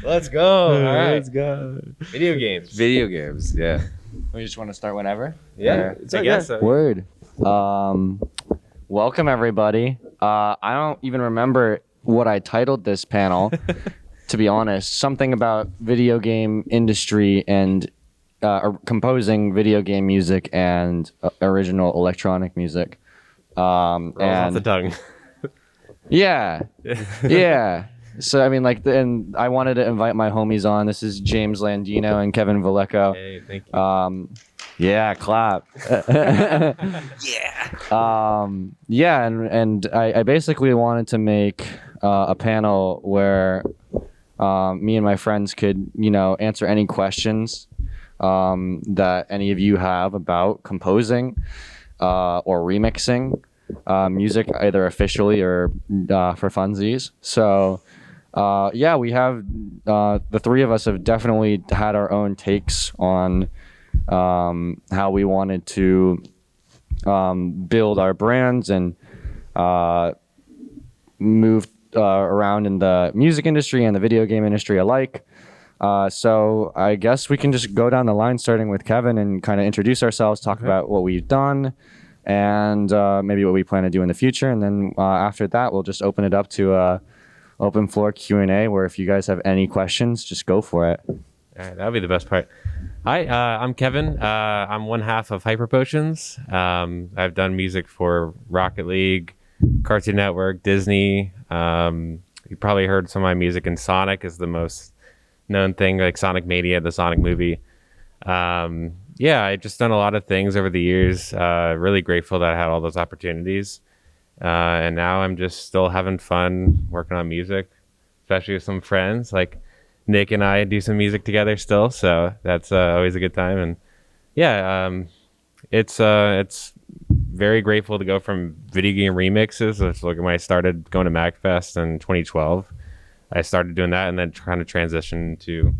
Let's go. All right. Let's go. Video games. Video games, yeah. We just want to start whenever? Yeah. I guess so. Word. Welcome, everybody. I don't even remember what I titled this panel, to be honest. Something about video game industry and composing video game music and original electronic music. Rolls off the tongue. Yeah. Yeah. So, I mean, and I wanted to invite my homies on. This is James Landino and Kevin Valleco. Hey, thank you. Yeah, clap. Yeah, and I basically wanted to make a panel where me and my friends could, answer any questions that any of you have about composing or remixing music, either officially or for funsies. So, we have the three of us have definitely had our own takes on how we wanted to build our brands and move around in the music industry and the video game industry alike. So I guess we can just go down the line, starting with Kevin, and kind of introduce ourselves, talk about what we've done, and maybe what we plan to do in the future. And then after that, we'll just open it up to open floor Q&A, where if you guys have any questions, just go for it. All right, that'll be the best part. Hi, I'm Kevin. I'm one half of Hyper Potions. I've done music for Rocket League, Cartoon Network, Disney. You probably heard some of my music in Sonic is the most known thing, like Sonic Mania, the Sonic movie. I just done a lot of things over the years. Really grateful that I had all those opportunities. And now I'm just still having fun working on music, especially with some friends. Like Nick and I do some music together still, so that's always a good time. And it's very grateful to go from video game remixes. Let's look at when I started going to MAGFest in 2012. I started doing that and then kind of transitioned to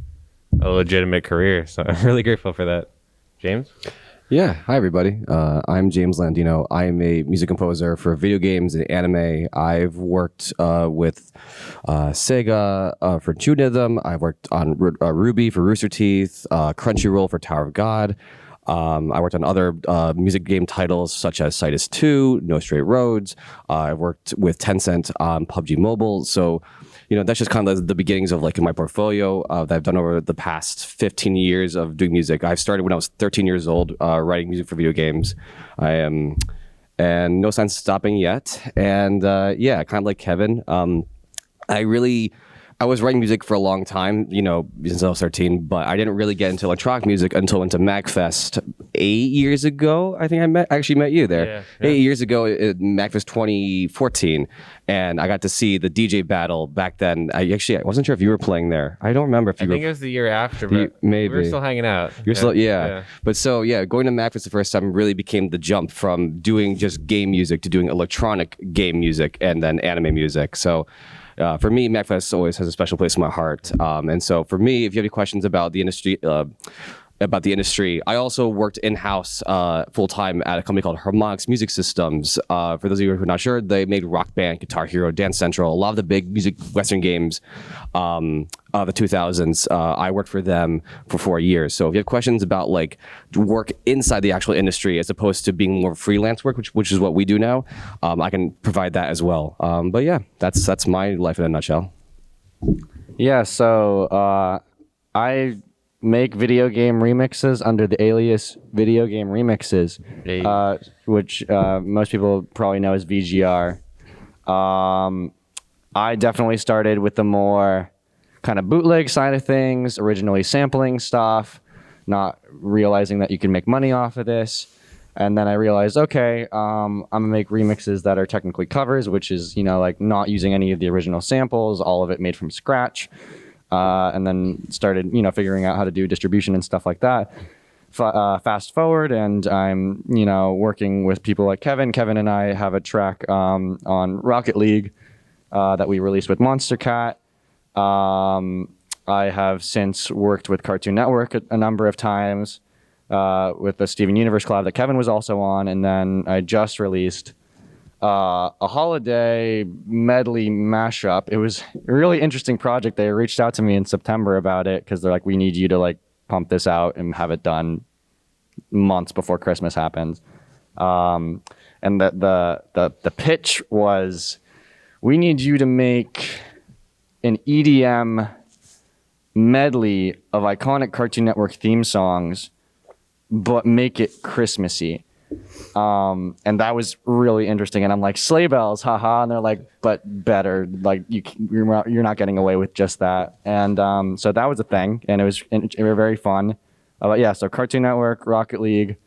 a legitimate career. So I'm really grateful for that. James? Yeah, hi everybody. I'm James Landino. I am a music composer for video games and anime. I've worked with Sega for Judaism. I've worked on Ruby for Rooster Teeth, Crunchyroll for Tower of God. I worked on other music game titles such as Citus 2, No Straight Roads. I've worked with Tencent on PUBG Mobile. So, that's just kind of the beginnings of my portfolio that I've done over the past 15 years of doing music. I started when I was 13 years old writing music for video games. And no sense stopping yet. And kind of like Kevin, I was writing music for a long time, since I was 13, but I didn't really get into electronic music until I went to MAGFest 8 years ago. I think I actually met you there. Yeah. 8 years ago at MAGFest 2014, and I got to see the DJ battle back then. I wasn't sure if you were playing there. I don't remember if you were. I think it was the year after, but maybe. We were still hanging out. You're still, yeah. But going to MAGFest the first time really became the jump from doing just game music to doing electronic game music and then anime music. So for me, MAGFest always has a special place in my heart. And so for me, if you have any questions about the industry, I also worked in-house full-time at a company called Harmonix Music Systems. For those of you who are not sure, they made Rock Band, Guitar Hero, Dance Central, a lot of the big music Western games of the 2000s. I worked for them for 4 years. So if you have questions about work inside the actual industry as opposed to being more freelance work, which is what we do now, I can provide that as well. But yeah, that's my life in a nutshell. Yeah, so I make video game remixes under the alias Video Game Remixes, which most people probably know as VGR. I definitely started with the more kind of bootleg side of things, originally sampling stuff, not realizing that you can make money off of this. And then I realized, okay, I'm gonna make remixes that are technically covers, which is, not using any of the original samples, all of it made from scratch. And then started, figuring out how to do distribution and stuff like that. Fast forward, and I'm, working with people like Kevin. Kevin and I have a track on Rocket League that we released with Monster Cat. I have since worked with Cartoon Network a number of times with the Steven Universe collab that Kevin was also on, and then I just released a holiday medley mashup. It was a really interesting project. They reached out to me in September about it because they're like, we need you to like pump this out and have it done months before Christmas happens. And the pitch was, we need you to make an EDM medley of iconic Cartoon Network theme songs, but make it Christmassy. And that was really interesting. And I'm like, sleigh bells, haha. And they're like, but better. Like you're not getting away with just that. And so that was a thing, and it was very fun. But yeah, so Cartoon Network, Rocket League.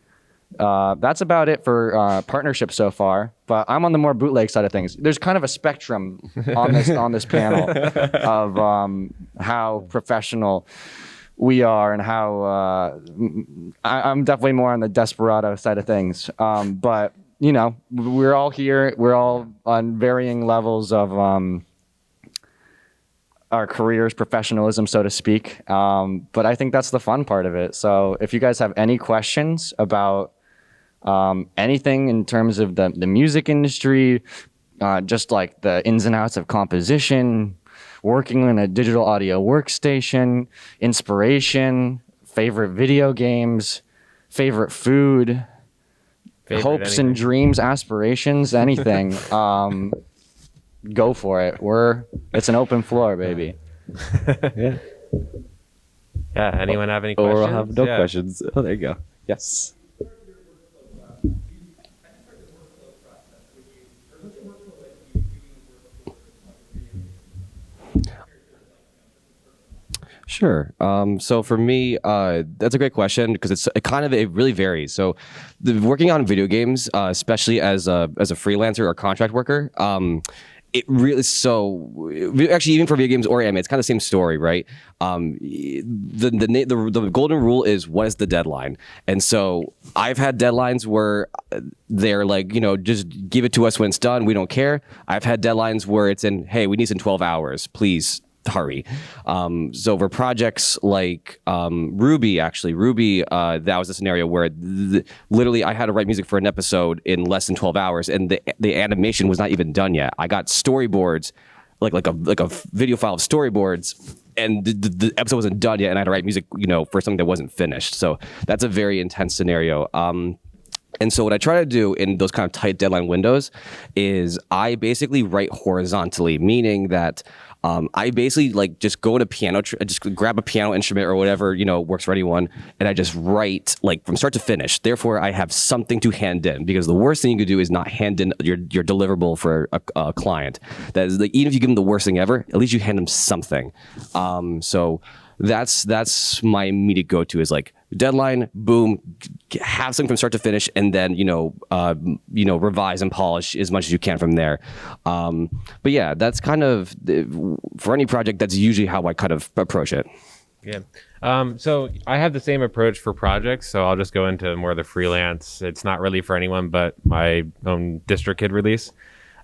That's about it for partnerships so far. But I'm on the more bootleg side of things. There's kind of a spectrum on this panel of how professional we are and how I'm definitely more on the desperado side of things. But you know, we're all here. We're all on varying levels of our careers, professionalism, so to speak. But I think that's the fun part of it. So if you guys have any questions about anything in terms of the music industry, just like the ins and outs of composition, working on a digital audio workstation, inspiration, favorite video games, favorite food, hopes and dreams, aspirations, anything, go for it. It's an open floor, baby. Yeah. Anyone have any questions? Or I'll have no questions. Oh, there you go. Yes. Sure. So for me, that's a great question because it really varies. So, working on video games, especially as a freelancer or contract worker, it really actually even for video games or anime, it's kind of the same story, right? The golden rule is, what is the deadline? And so I've had deadlines where they're like, just give it to us when it's done. We don't care. I've had deadlines where it's hey, we need this in 12 hours, please. Hurry. So for projects like Ruby, that was a scenario where literally I had to write music for an episode in less than 12 hours, and the animation was not even done yet. I got storyboards, like a video file of storyboards, and the episode wasn't done yet, and I had to write music, for something that wasn't finished. So that's a very intense scenario. And so what I try to do in those kind of tight deadline windows is I basically write horizontally, meaning that I basically just go to piano, just grab a piano instrument or whatever, works for anyone, and I just write from start to finish. Therefore, I have something to hand in, because the worst thing you could do is not hand in your deliverable for a client. That is, even if you give them the worst thing ever, at least you hand them something. So that's my immediate go-to is deadline, boom, have something from start to finish, and then revise and polish as much as you can from there. But yeah, that's kind of for any project. That's usually how I kind of approach it. Yeah. So I have the same approach for projects. So I'll just go into more of the freelance. It's not really for anyone but my own DistroKid release.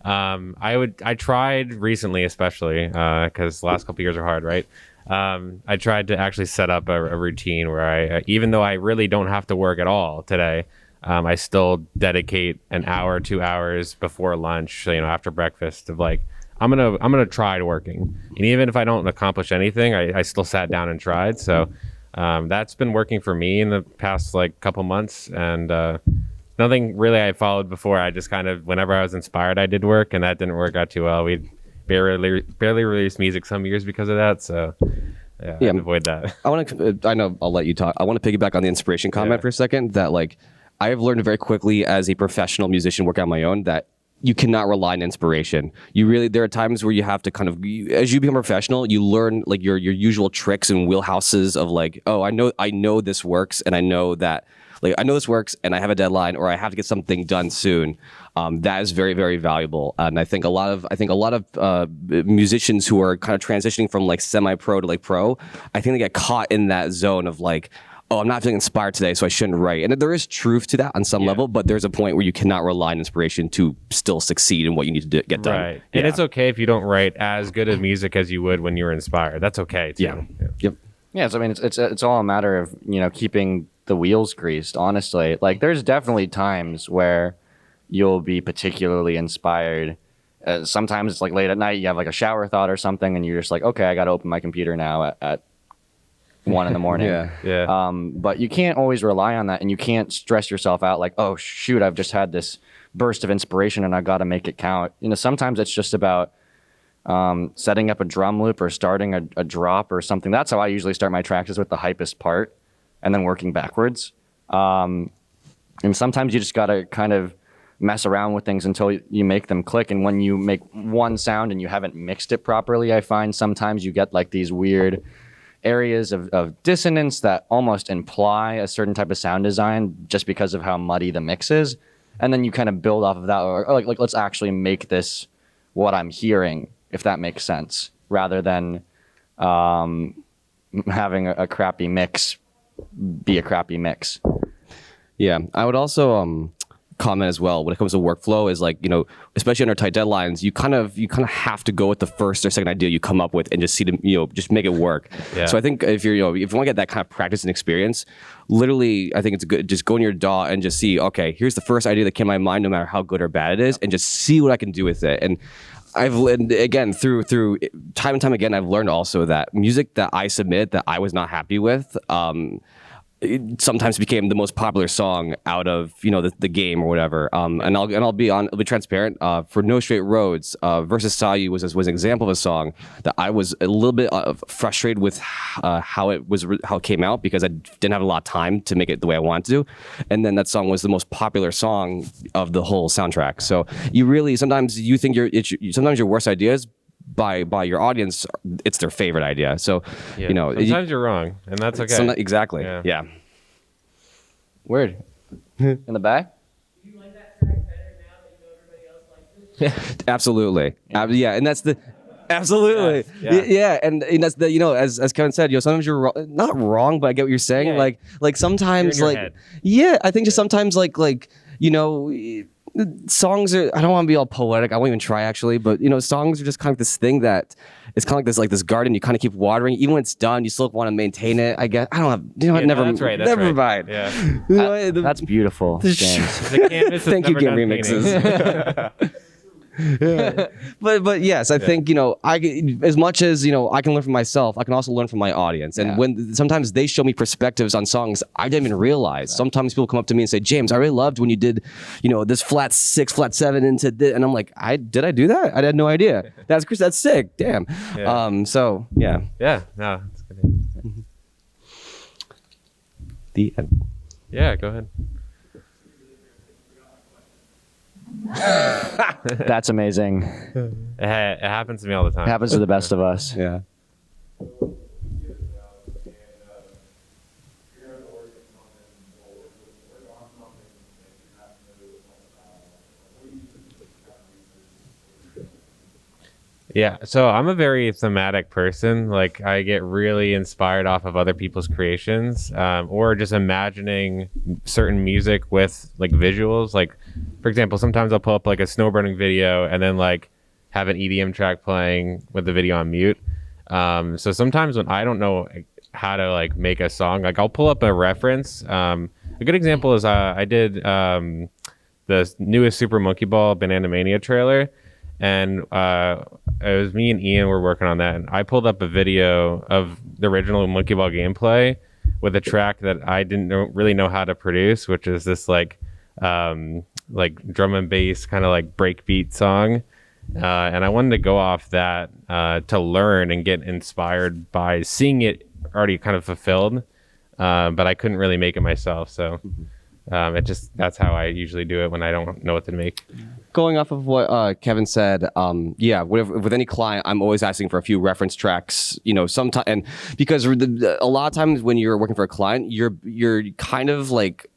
I tried recently, especially because the last couple of years are hard, right? I tried to actually set up a routine where I, even though I really don't have to work at all today, I still dedicate an hour, 2 hours before lunch, after breakfast of I'm gonna try working, and even if I don't accomplish anything, I still sat down and tried. So that's been working for me in the past couple months, and nothing really I followed before. I just kind of, whenever I was inspired, I did work, and that didn't work out too well. We barely released music some years because of that, so yeah. I'd avoid that. I know I'll let you talk. I want to piggyback on the inspiration comment for a second, that I have learned very quickly as a professional musician working on my own that you cannot rely on inspiration. There are times where you have to kind of, as you become a professional, you learn your usual tricks and wheelhouses of I know this works, and I know that I know this works, and I have a deadline, or I have to get something done soon. That is very, very valuable. And I think a lot of musicians who are kind of transitioning from semi-pro to pro, I think they get caught in that zone of I'm not feeling inspired today, so I shouldn't write. And there is truth to that on some level, but there's a point where you cannot rely on inspiration to still succeed in what you need to get done. Right. And it's okay if you don't write as good of music as you would when you were inspired. That's okay too. Yeah. Yep. Yeah. So it's all a matter of keeping the wheels greased. Honestly, there's definitely times where you'll be particularly inspired. Sometimes it's like late at night, you have like a shower thought or something, and you're just like, okay, I got to open my computer now at 1 in the morning. Yeah. But you can't always rely on that, and you can't stress yourself out like, oh shoot, I've just had this burst of inspiration and I got to make it count. Sometimes it's just about setting up a drum loop or starting a drop or something. That's how I usually start my tracks, is with the hypest part and then working backwards. And sometimes you just got to kind of mess around with things until you make them click. And when you make one sound and you haven't mixed it properly, I find sometimes you get like these weird areas of dissonance that almost imply a certain type of sound design just because of how muddy the mix is. And then you kind of build off of that, or like let's actually make this what I'm hearing, if that makes sense, rather than having a crappy mix be a crappy mix. Yeah, I would also comment as well when it comes to workflow is like, especially under tight deadlines, you kind of have to go with the first or second idea you come up with and just see them, just make it work. Yeah. So I think if you want to get that kind of practice and experience, literally, I think it's good. Just go in your DAW and just see, okay, here's the first idea that came to my mind, no matter how good or bad it is, and just see what I can do with it. And I've learned, again, through time and time again, I've learned also that music that I submit that I was not happy with, it sometimes became the most popular song out of the game or whatever. And I'll be transparent. For No Straight Roads, Versus Saw You was an example of a song that I was a little bit frustrated with how it came out, because I didn't have a lot of time to make it the way I wanted to. And then that song was the most popular song of the whole soundtrack. So you really sometimes you think sometimes your worst ideas by your audience, it's their favorite idea. So sometimes you're wrong, and that's okay. Exactly. Yeah. Weird. In the back? Do you like that track better now that you know everybody else likes it? Absolutely. Yeah, and that's the absolutely. Yeah. And that's the as Kevin said, sometimes you're not wrong, but I get what you're saying. Yeah. Like sometimes You're in your head. yeah, I think just sometimes songs are, I don't want to be all poetic, I won't even try actually, but songs are just kind of this thing that it's kind of like this garden you kind of keep watering, even when it's done you still want to maintain it, I guess. I don't have never that's right, never mind. Yeah. That's beautiful, James. The canvas is Thank you, never Game done Remixes. painting. But yes, I think as much as I can learn from myself, I can also learn from my audience. And when sometimes they show me perspectives on songs I didn't even realize. Sometimes people come up to me and say, "James, I really loved when you did, this flat 6, flat 7 into this," and I'm like, did I do that? I had no idea. That's sick. Damn. Yeah. So yeah. Yeah. No, it's good. The end. Yeah. Go ahead. That's amazing. It happens to me all the time. It happens to the best of us. Yeah. Yeah, so I'm a very thematic person. Like, I get really inspired off of other people's creations, or just imagining certain music with like visuals. Like, for example, sometimes I'll pull up like a snowboarding video and then like have an EDM track playing with the video on mute. So sometimes when I don't know how to like make a song, like I'll pull up a reference. A good example is I did the newest Super Monkey Ball Banana Mania trailer. And it was me and Ian were working on that, and I pulled up a video of the original Monkey Ball gameplay with a track that I didn't really know how to produce, which is this like drum and bass kind of like breakbeat song, and I wanted to go off that to learn and get inspired by seeing it already kind of fulfilled, but I couldn't really make it myself, so that's how I usually do it when I don't know what to make. Going off of what Kevin said, with any client, I'm always asking for a few reference tracks. Sometimes, and because a lot of times when you're working for a client, you're kind of like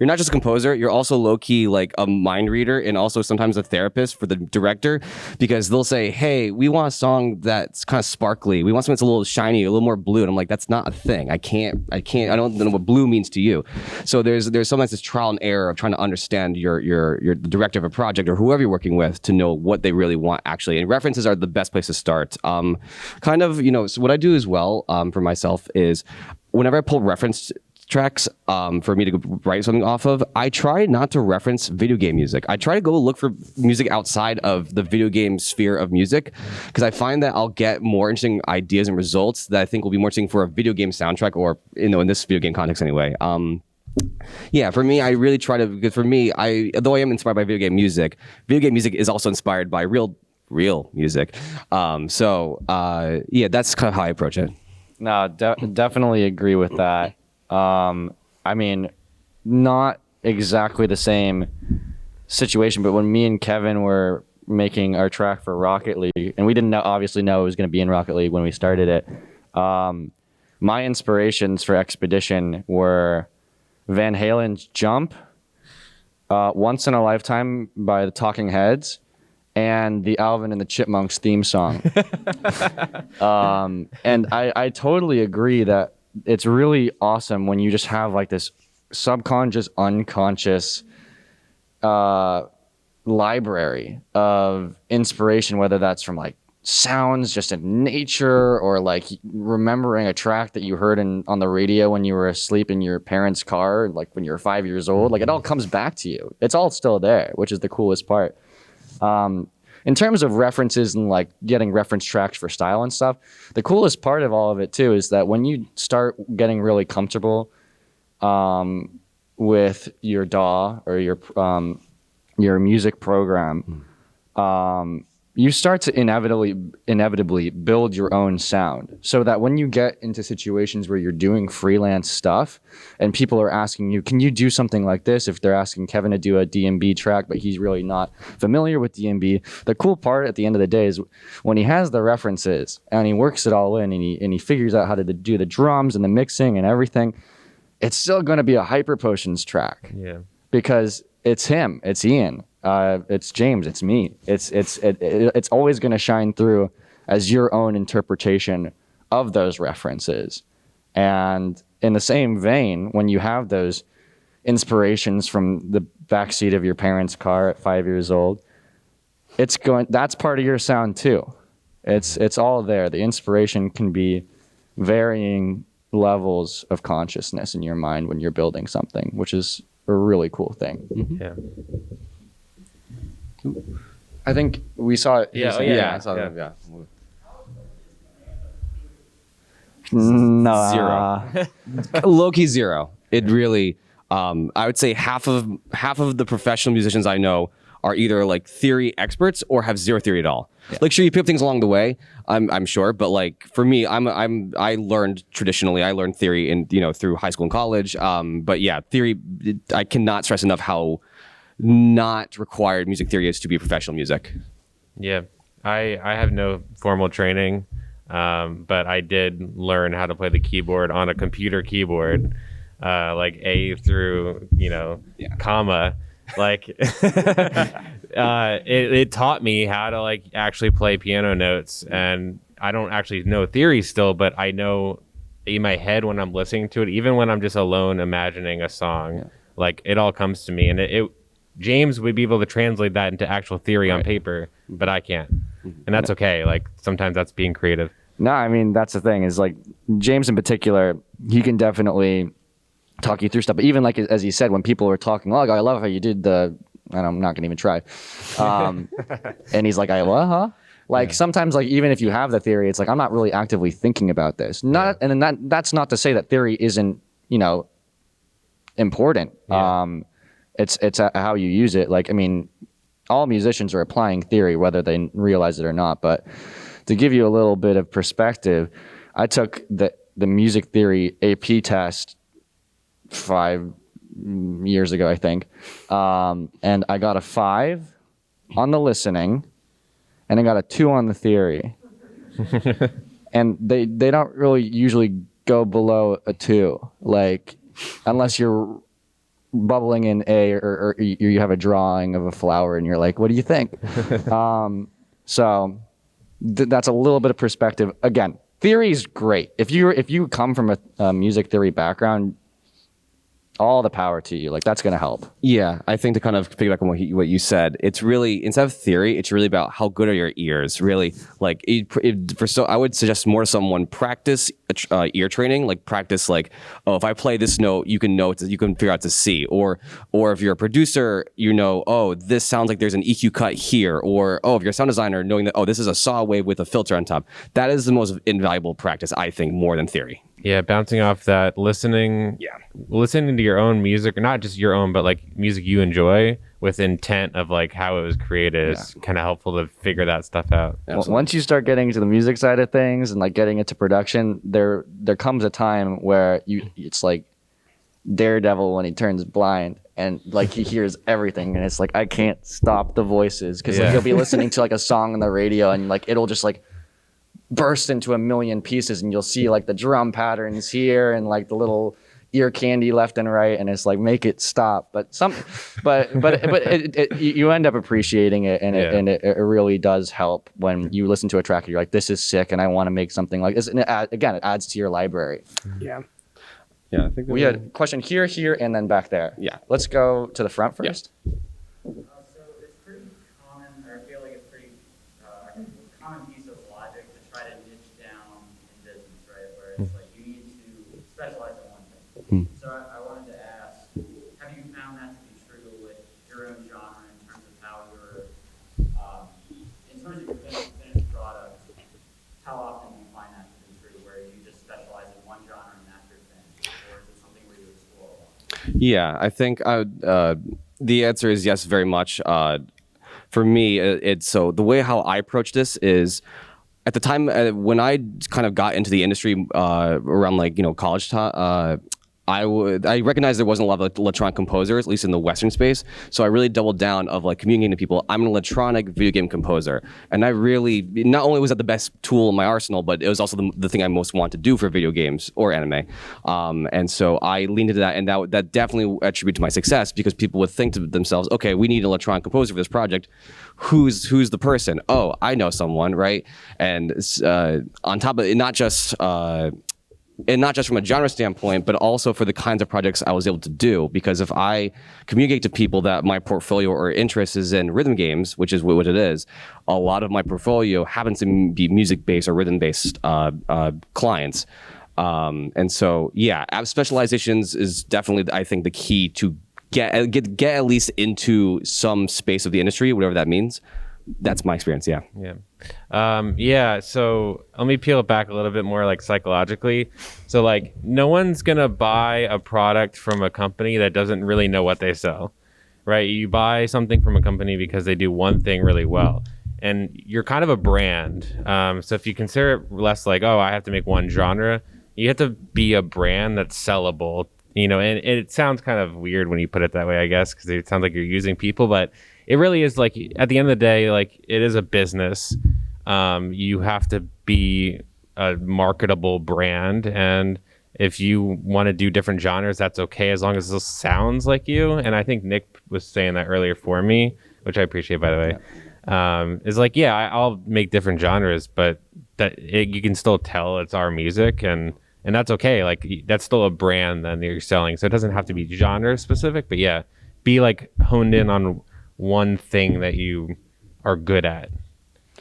you're not just a composer, you're also low-key like a mind reader and also sometimes a therapist for the director, because they'll say, hey, we want a song that's kind of sparkly, we want something that's a little shiny, a little more blue, and I'm like, that's not a thing. I don't know what blue means to you. So there's sometimes this trial and error of trying to understand your the director of a project or whoever you're working with to know what they really want actually, and references are the best place to start. So what I do as well for myself is whenever I pull reference tracks for me to write something off of, I try not to reference video game music. I try to go look for music outside of the video game sphere of music, because I find that I'll get more interesting ideas and results that I think will be more interesting for a video game soundtrack, or in this video game context anyway. Yeah, for me, I really try to, because for me, though I am inspired by video game music is also inspired by real music. Yeah, that's kind of how I approach it. No, definitely agree with that. I mean, not exactly the same situation, but when me and Kevin were making our track for Rocket League, and we didn't obviously know it was going to be in Rocket League when we started it, my inspirations for Expedition were Van Halen's Jump, Once in a Lifetime by the Talking Heads, and the Alvin and the Chipmunks theme song. And I totally agree that it's really awesome when you just have like this subconscious, unconscious library of inspiration, whether that's from like sounds just in nature, or like remembering a track that you heard on the radio when you were asleep in your parents' car, like when you were 5 years old. Like it all comes back to you. It's all still there, which is the coolest part. In terms of references and like getting reference tracks for style and stuff, the coolest part of all of it too is that when you start getting really comfortable with your DAW or your music program, you start to inevitably build your own sound, so that when you get into situations where you're doing freelance stuff and people are asking you, can you do something like this? If they're asking Kevin to do a D&B track, but he's really not familiar with D&B, the cool part at the end of the day is when he has the references and he works it all in, and he figures out how to do the drums and the mixing and everything, it's still going to be a Hyper Potions track. Yeah. Because it's him, it's Ian, it's James, it's me. It's always going to shine through as your own interpretation of those references. And in the same vein, when you have those inspirations from the backseat of your parents' car at 5 years old, that's part of your sound too. It's all there. The inspiration can be varying levels of consciousness in your mind when you're building something, which is a really cool thing. Yeah. I think we saw it. I saw that. Yeah. No. Zero. Low-key zero. It really, I would say half of the professional musicians I know are either like theory experts or have zero theory at all. Yeah. Like, sure, you pick up things along the way, I'm sure, but like for me, I learned traditionally. I learned theory through high school and college. But yeah, theory. I cannot stress enough how not required music theory is to be professional music. Yeah, I have no formal training, but I did learn how to play the keyboard on a computer keyboard, like A through comma. Like it taught me how to like actually play piano notes, and I don't actually know theory still, but I know in my head when I'm listening to it, even when I'm just alone imagining a song, like it all comes to me, and James would be able to translate that into actual theory on paper, but I can't, and that's okay. Like sometimes that's being creative. No, I mean that's the thing is like James in particular, he can definitely talk you through stuff. But even like as you said, when people were talking, I love how you did and I'm not gonna even try. And he's like, sometimes like even if you have the theory, it's like I'm not really actively thinking about this. And then that's not to say that theory isn't important. Yeah. It's how you use it. Like I mean, all musicians are applying theory whether they realize it or not. But to give you a little bit of perspective, I took the music theory AP test 5 years ago, I think, and I got a 5 on the listening, and I got a 2 on the theory. And they don't really usually go below a 2, like unless you're bubbling in A or you have a drawing of a flower and you're like, what do you think? So that's a little bit of perspective. Again, theory is great. If you come from a music theory background, all the power to you. Like that's going to help. Yeah, I think to kind of piggyback on what you said, it's really, instead of theory, it's really about how good are your ears. Really, like I would suggest more to someone practice ear training, like practice, like, oh, if I play this note, you can figure out to C, or if you're a producer, oh, this sounds like there's an EQ cut here, or oh, if you're a sound designer, knowing that, oh, this is a saw wave with a filter on top. That is the most invaluable practice, I think, more than theory. Yeah, bouncing off that, listening to your own music, or not just your own, but like music you enjoy with intent of like how it was created is kind of helpful to figure that stuff out. Once you start getting into the music side of things and like getting into production, there comes a time where it's like Daredevil when he turns blind and like he hears everything, and it's like I can't stop the voices because like, you'll be listening to like a song on the radio and like it'll just like burst into a million pieces, and you'll see like the drum patterns here and like the little ear candy left and right, and it's like make it stop. But you end up appreciating it, and it really does help when you listen to a track and you're like, this is sick, and I want to make something like this. And it adds to your library. Yeah. I think we had a question here, and then back there. Yeah. Let's go to the front first. So it's pretty common, or I feel like it's pretty common piece of logic to try to niche down in business, right? Where it's like you need to specialize in one thing. So I wanted to ask, have you found that to be true with your own genre in terms of how you're, in terms of your finished product, how often do you find that to be true, where you just specialize in one genre and that's your thing? Or is it something where you explore a lot? Yeah, I think the answer is yes, very much. For me, so the way how I approach this is, at the time when I kind of got into the industry around like college time, I recognized there wasn't a lot of electronic composers, at least in the Western space. So I really doubled down of like communicating to people, I'm an electronic video game composer. And I really, not only was that the best tool in my arsenal, but it was also the thing I most want to do for video games or anime. And so I leaned into that, and that definitely attributed to my success, because people would think to themselves, okay, we need an electronic composer for this project. Who's the person? Oh, I know someone, right? And on top of it, not just from a genre standpoint, but also for the kinds of projects I was able to do. Because if I communicate to people that my portfolio or interest is in rhythm games, which is what it is, a lot of my portfolio happens to be music-based or rhythm-based clients. And so, yeah, app specializations is definitely, I think, the key to get at least into some space of the industry, whatever that means. That's my experience. Yeah. So let me peel it back a little bit more, like psychologically. So like no one's gonna buy a product from a company that doesn't really know what they sell, right? You buy something from a company because they do one thing really well, and you're kind of a brand. So if you consider it less like, oh, I have to make one genre, you have to be a brand that's sellable. And it sounds kind of weird when you put it that way, I guess, because it sounds like you're using people, but it really is like, at the end of the day, like it is a business. You have to be a marketable brand, and if you want to do different genres, that's okay, as long as it sounds like you. And I think Nick was saying that earlier for me, which I appreciate, by the way. Is like, yeah, I'll make different genres, but you can still tell it's our music, and that's okay. Like that's still a brand that you're selling, so it doesn't have to be genre specific, but yeah, be like honed in on one thing that you are good at.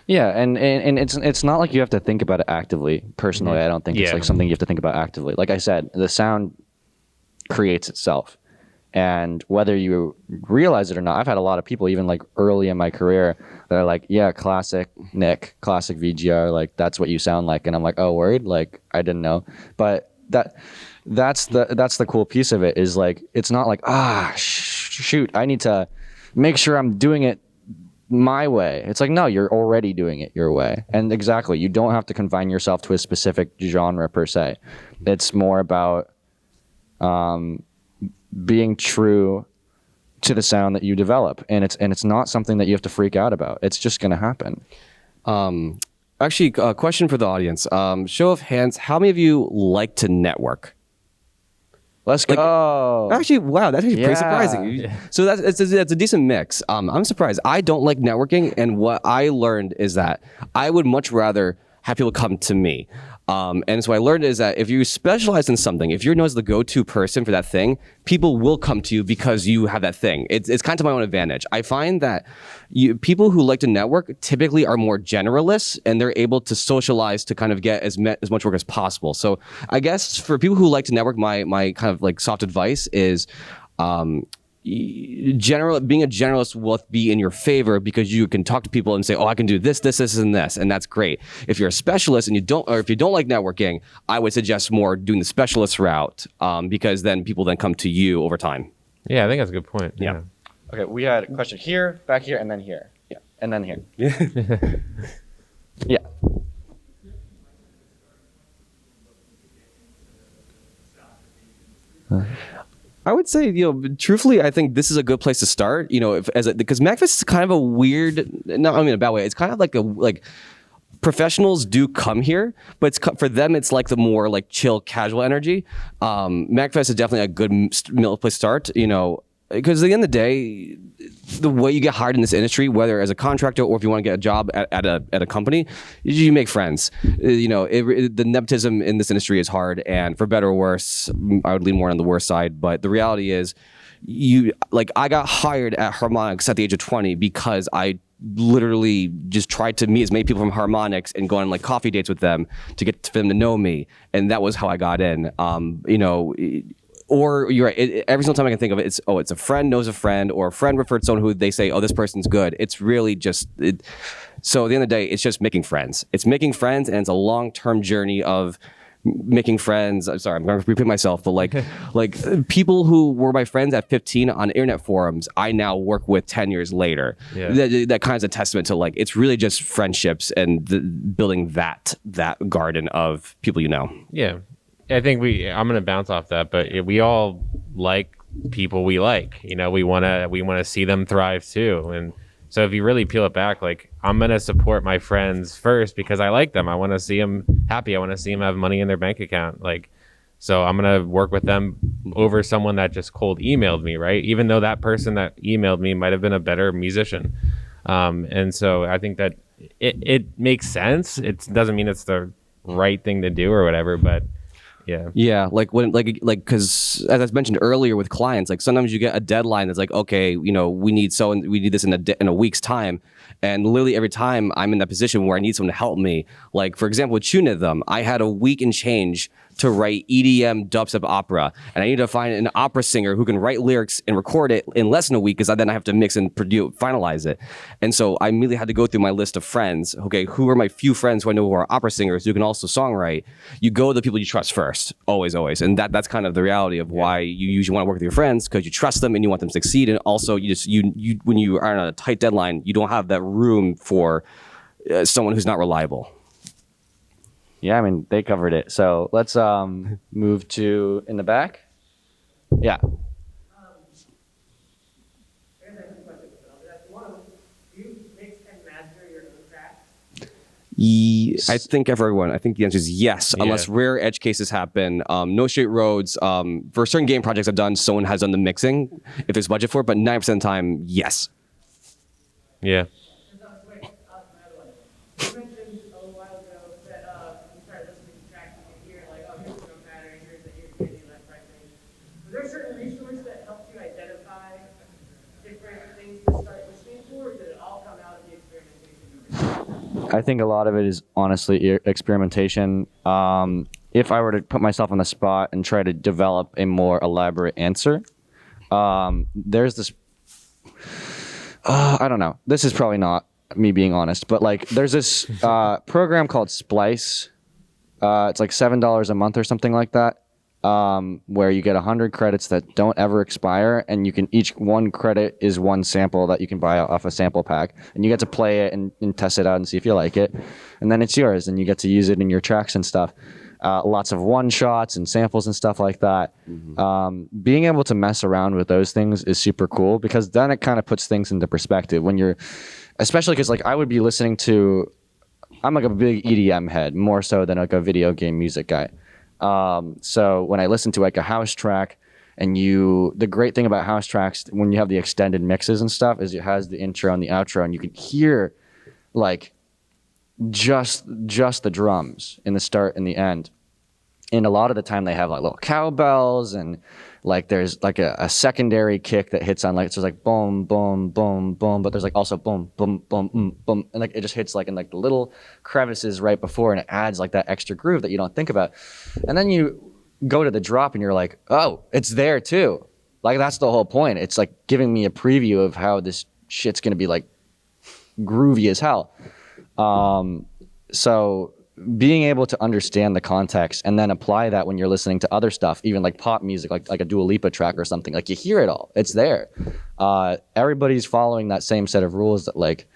Yeah, and it's not like you have to think about it actively. Personally, I don't think it's like something you have to think about actively. Like I said, the sound creates itself. And whether you realize it or not, I've had a lot of people, even like early in my career, that are like, yeah, classic Nick, classic VGR, like that's what you sound like. And I'm like, oh, word? Like I didn't know. But that's the cool piece of it, is like, it's not like, shoot, I need to make sure I'm doing it my way. It's like, no, you're already doing it your way. And exactly, you don't have to confine yourself to a specific genre per se. It's more about being true to the sound that you develop, and it's not something that you have to freak out about. It's just going to happen. Actually, a question for the audience. Show of hands, how many of you like to network? Let's go. Actually, wow, that's actually pretty surprising. So that's a decent mix. I'm surprised. I don't like networking, and what I learned is that I would much rather have people come to me. And so I learned is that if you specialize in something, if you're known as the go-to person for that thing, people will come to you because you have that thing. It's kind of my own advantage. I find that people who like to network typically are more generalists, and they're able to socialize to kind of get as much work as possible. So I guess for people who like to network, my kind of like soft advice is, being a generalist will be in your favor because you can talk to people and say, oh, I can do this, and this, and that's great. If you're a specialist and if you don't like networking, I would suggest more doing the specialist route, because then people then come to you over time. Yeah, I think that's a good point. Yeah. Okay, we had a question here, back here, and then here. Yeah, and then here. Yeah. I would say, truthfully, I think this is a good place to start. Because MAGFest is kind of a weird, not in a bad way. It's kind of like professionals do come here, but for them, it's like the more like chill, casual energy. MAGFest is definitely a good place to start. Because at the end of the day, the way you get hired in this industry, whether as a contractor or if you want to get a job at a company, you make friends. The nepotism in this industry is hard, and for better or worse, I would lean more on the worst side. But the reality is, I got hired at Harmonix at the age of 20 because I literally just tried to meet as many people from Harmonix and go on like coffee dates with them to get them to know me, and that was how I got in. Or you're right. Every single time I can think of it, it's a friend knows a friend, or a friend referred someone who they say, oh, this person's good. It's really just so at the end of the day, it's just making friends. It's making friends, and it's a long-term journey of making friends. I'm sorry, I'm going to repeat myself, but like people who were my friends at 15 on internet forums, I now work with 10 years later. Yeah. That kind of is a testament to it's really just friendships and building that garden of people. Yeah. I think I'm going to bounce off that, but we all like people we like. We want to see them thrive too. And so if you really peel it back, I'm going to support my friends first because I like them. I want to see them happy. I want to see them have money in their bank account. So I'm going to work with them over someone that just cold emailed me, right? Even though that person that emailed me might have been a better musician. And so I think that it makes sense. It doesn't mean it's the right thing to do or whatever, but yeah, because as I mentioned earlier with clients, sometimes you get a deadline that's okay, we need this in a week's time, and literally every time I'm in that position where I need someone to help me, for example with Tunithm, I had a week and change to write EDM dubstep opera, and I need to find an opera singer who can write lyrics and record it in less than a week, because then I have to mix and finalize it. And so I immediately had to go through my list of friends. Okay, who are my few friends who I know who are opera singers who can also songwrite? You go to the people you trust first, always, and that's kind of the reality of why you usually want to work with your friends, because you trust them and you want them to succeed. And also, you when you are on a tight deadline, you don't have that room for someone who's not reliable. Yeah, I mean, they covered it. So let's move to in the back. Yeah. Do you mix and master your own tracks? I think everyone. I think the answer is yes, unless rare edge cases happen. No Straight Roads. For certain game projects I've done, someone has done the mixing if there's budget for it, but 90% of the time, yes. Yeah. You mentioned a little while ago that you started listening to tracks and you hear here's the drum pattern, here's the left, right thing. Was there a certain resource that helped you identify different things to start listening to, or did it all come out of the experimentation? I think a lot of it is honestly experimentation. If I were to put myself on the spot and try to develop a more elaborate answer, there's this, I don't know, this is probably not me being honest, but there's this program called Splice. It's $7 a month or something like that, where you get 100 credits that don't ever expire, and each one credit is one sample that you can buy off a sample pack, and you get to play it and test it out and see if you like it, and then it's yours, and you get to use it in your tracks and stuff. Lots of one shots and samples and stuff like that. Mm-hmm. Being able to mess around with those things is super cool, because then it kind of puts things into perspective when you're, especially because I would be listening to, I'm a big EDM head, more so than a video game music guy. So when I listen to a house track, and the great thing about house tracks when you have the extended mixes and stuff is it has the intro and the outro, and you can hear just the drums in the start and the end. And a lot of the time they have like little cowbells and like there's like a secondary kick that hits on like, so it's like boom, boom, boom, boom, but there's like also boom, boom, boom, boom, and like it just hits like in like the little crevices right before, and it adds like that extra groove that you don't think about. And then you go to the drop and you're like, oh, it's there too. Like that's the whole point. It's like giving me a preview of how this shit's gonna be like groovy as hell. So being able to understand the context and then apply that when you're listening to other stuff, even like pop music, like a Dua Lipa track or something, like you hear it all, it's there. Everybody's following that same set of rules that like,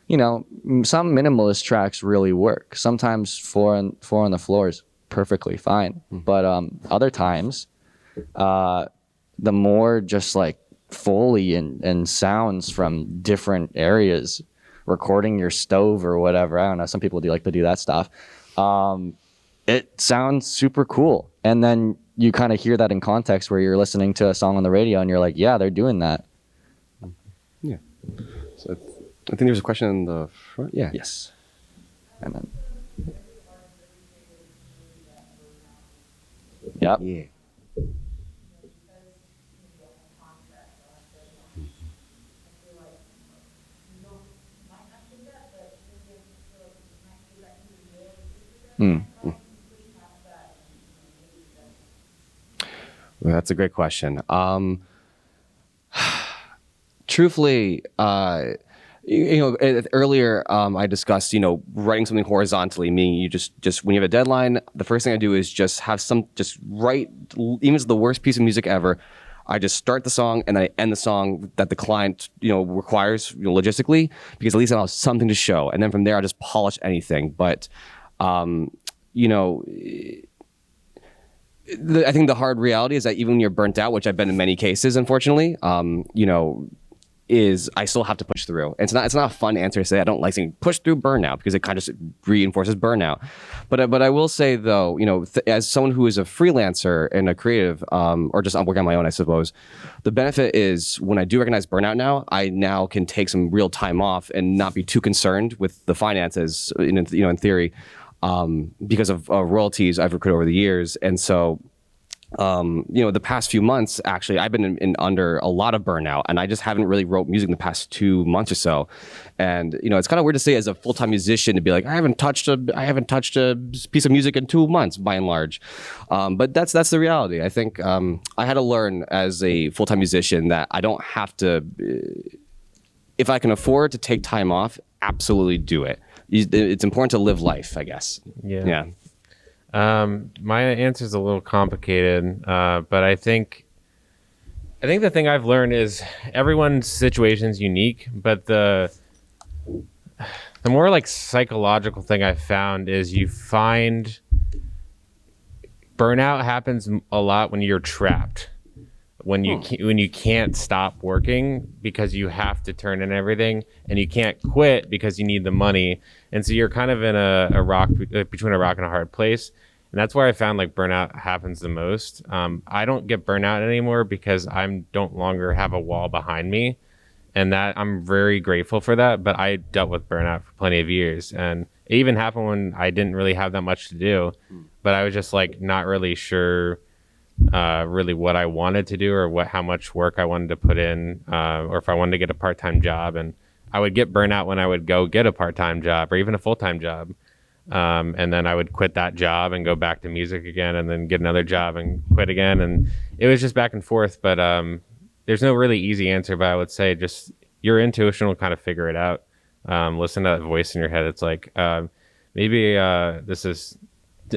you know, some minimalist tracks really work. Sometimes four on the floor is perfectly fine. But other times, the more just like Foley and sounds from different areas, recording your stove or whatever. I don't know. Some people do like to do that stuff. It sounds super cool. And then you kind of hear that in context where you're listening to a song on the radio and you're like, yeah, they're doing that. Yeah. So I think there's a question in the front. Yeah. Yes. And then. Yep. Yeah. Well, that's a great question. Truthfully, earlier I discussed, writing something horizontally, meaning you just when you have a deadline, the first thing I do is just write, even if it's the worst piece of music ever, I just start the song and then I end the song that the client, requires, logistically, because at least I'll have something to show. And then from there, I'll just polish anything. But, I think the hard reality is that even when you're burnt out, which I've been in many cases, unfortunately, is I still have to push through. It's not a fun answer to say. I don't like saying push through burnout because it kind of just reinforces burnout. But I will say though, as someone who is a freelancer and a creative, or just I'm working on my own, I suppose, the benefit is when I do recognize burnout now, I now can take some real time off and not be too concerned with the finances, in theory, because of royalties I've accrued over the years. And so, the past few months, actually, I've been in under a lot of burnout, and I just haven't really wrote music in the past 2 months or so. And it's kind of weird to say as a full-time musician to be like, I haven't touched a piece of music in 2 months, by and large. But that's the reality. I think I had to learn as a full-time musician that I don't have to. If I can afford to take time off, absolutely do it. It's important to live life, I guess. Yeah. My answer is a little complicated, but I think the thing I've learned is everyone's situation is unique, but the more like psychological thing I've found is you find burnout happens a lot when you're trapped, when you can't stop working because you have to turn in everything, and you can't quit because you need the money, and so you're kind of in a rock between a rock and a hard place. And that's where I found like burnout happens the most. I don't get burnout anymore because I don't longer have a wall behind me, and that I'm very grateful for that. But I dealt with burnout for plenty of years, and it even happened when I didn't really have that much to do, but I was just like not really sure really what I wanted to do or how much work I wanted to put in, or if I wanted to get a part-time job. And I would get burnout when I would go get a part-time job or even a full-time job. And then I would quit that job and go back to music again, and then get another job and quit again. And it was just back and forth. But there's no really easy answer, but I would say just your intuition will kind of figure it out. Listen to that voice in your head. It's like, maybe this is,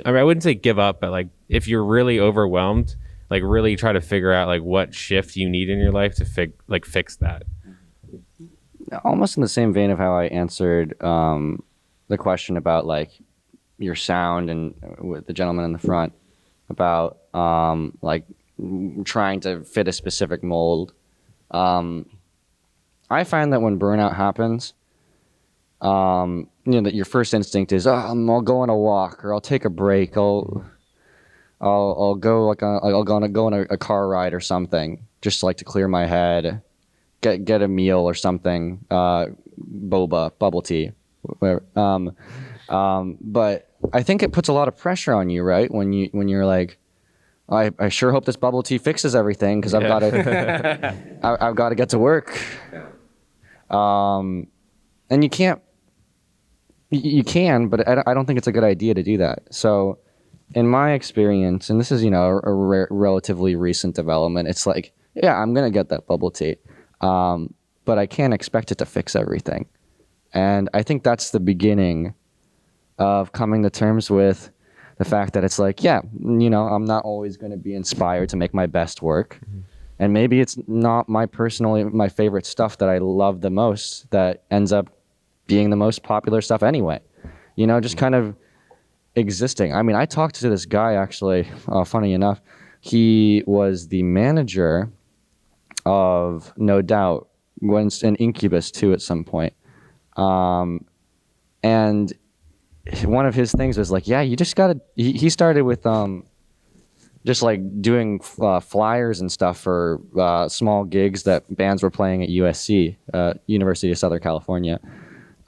I wouldn't say give up, but like if you're really overwhelmed, like really try to figure out like what shift you need in your life to fix that. Almost in the same vein of how I answered the question about like your sound and with the gentleman in the front about like trying to fit a specific mold. I find that when burnout happens, that your first instinct is, I'll go on a walk, or I'll take a break. I'll go on a car ride or something, just like to clear my head, get a meal or something, boba, bubble tea, whatever. But I think it puts a lot of pressure on you, right? When you're like, I sure hope this bubble tea fixes everything because I've got to I've got to get to work. And you can't. You can, but I don't think it's a good idea to do that. So, in my experience, and this is a relatively recent development, it's like, yeah, I'm gonna get that bubble tea, but I can't expect it to fix everything. And I think that's the beginning of coming to terms with the fact that it's like, yeah, I'm not always going to be inspired to make my best work. Mm-hmm. And maybe it's not my favorite stuff that I love the most that ends up being the most popular stuff anyway. Just kind of existing. I mean, I talked to this guy actually, funny enough. He was the manager of No Doubt, an Incubus too at some point. And one of his things was like, yeah, you just gotta, he started with just like doing flyers and stuff for small gigs that bands were playing at USC, University of Southern California.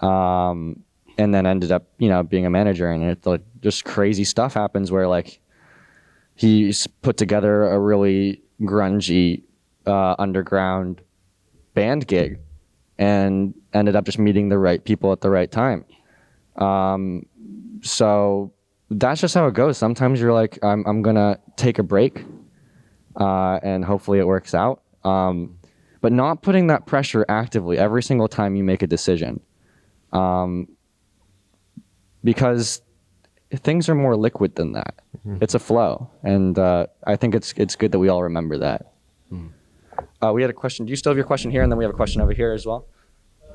And then ended up, being a manager, and it's like just crazy stuff happens where like he's put together a really grungy underground band gig and ended up just meeting the right people at the right time. So that's just how it goes. Sometimes you're like, I'm gonna take a break, and hopefully it works out. But not putting that pressure actively every single time you make a decision. Because things are more liquid than that. Mm-hmm. It's a flow. And I think it's good that we all remember that. Mm. We had a question. Do you still have your question here? And then we have a question over here as well.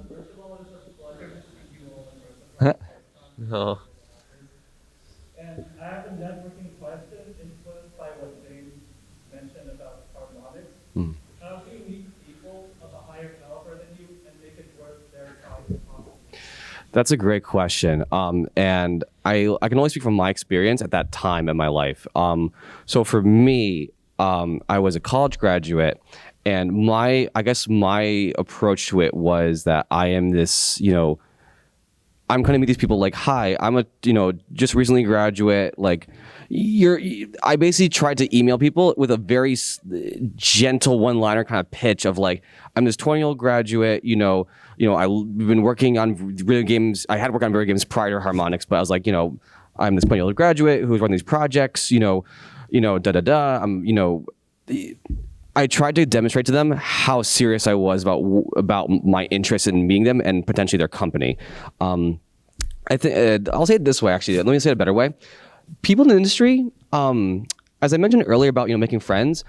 First of all, it's just a pleasure to see you all in person. No. And I have a networking question influenced by what James mentioned about harmonics. Mm. How do you meet people of a higher caliber than you and make it worth their time? That's a great question. And I can only speak from my experience at that time in my life. So for me, I was a college graduate, and my approach to it was that I am this, I'm going to meet these people like, hi, I'm a, just recently graduate. Like, I basically tried to email people with a very gentle one-liner kind of pitch of like, I'm this 20-year-old graduate, I've been working on video games. I had worked on video games prior to Harmonix, but I was like, I'm this 20-year-old graduate who's running these projects, I tried to demonstrate to them how serious I was about my interest in meeting them and potentially their company. I think I'll say it this way, actually. Let me say it a better way. People in the industry, as I mentioned earlier about making friends,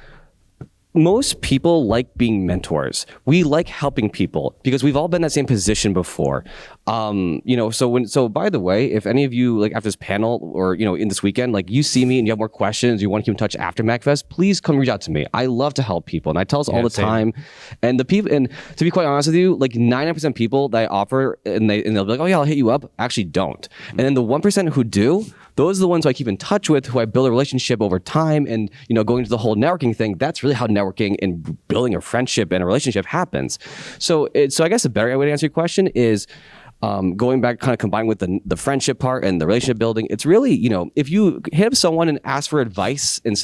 most people like being mentors. We like helping people because we've all been in that same position before. So by the way, if any of you like after this panel or in this weekend, like you see me and you have more questions, you want to keep in touch after MAGFest, please come reach out to me. I love to help people, and I tell us all the time. And the people, and to be quite honest with you, like 99% people that I offer, and they'll be like, oh yeah, I'll hit you up, actually don't. And then the 1% who do, those are the ones who I keep in touch with, who I build a relationship over time, and going into the whole networking thing. That's really how networking and building a friendship and a relationship happens. So I guess a better way to answer your question is going back, kind of combined with the friendship part and the relationship building. It's really, if you hit up someone and ask for advice and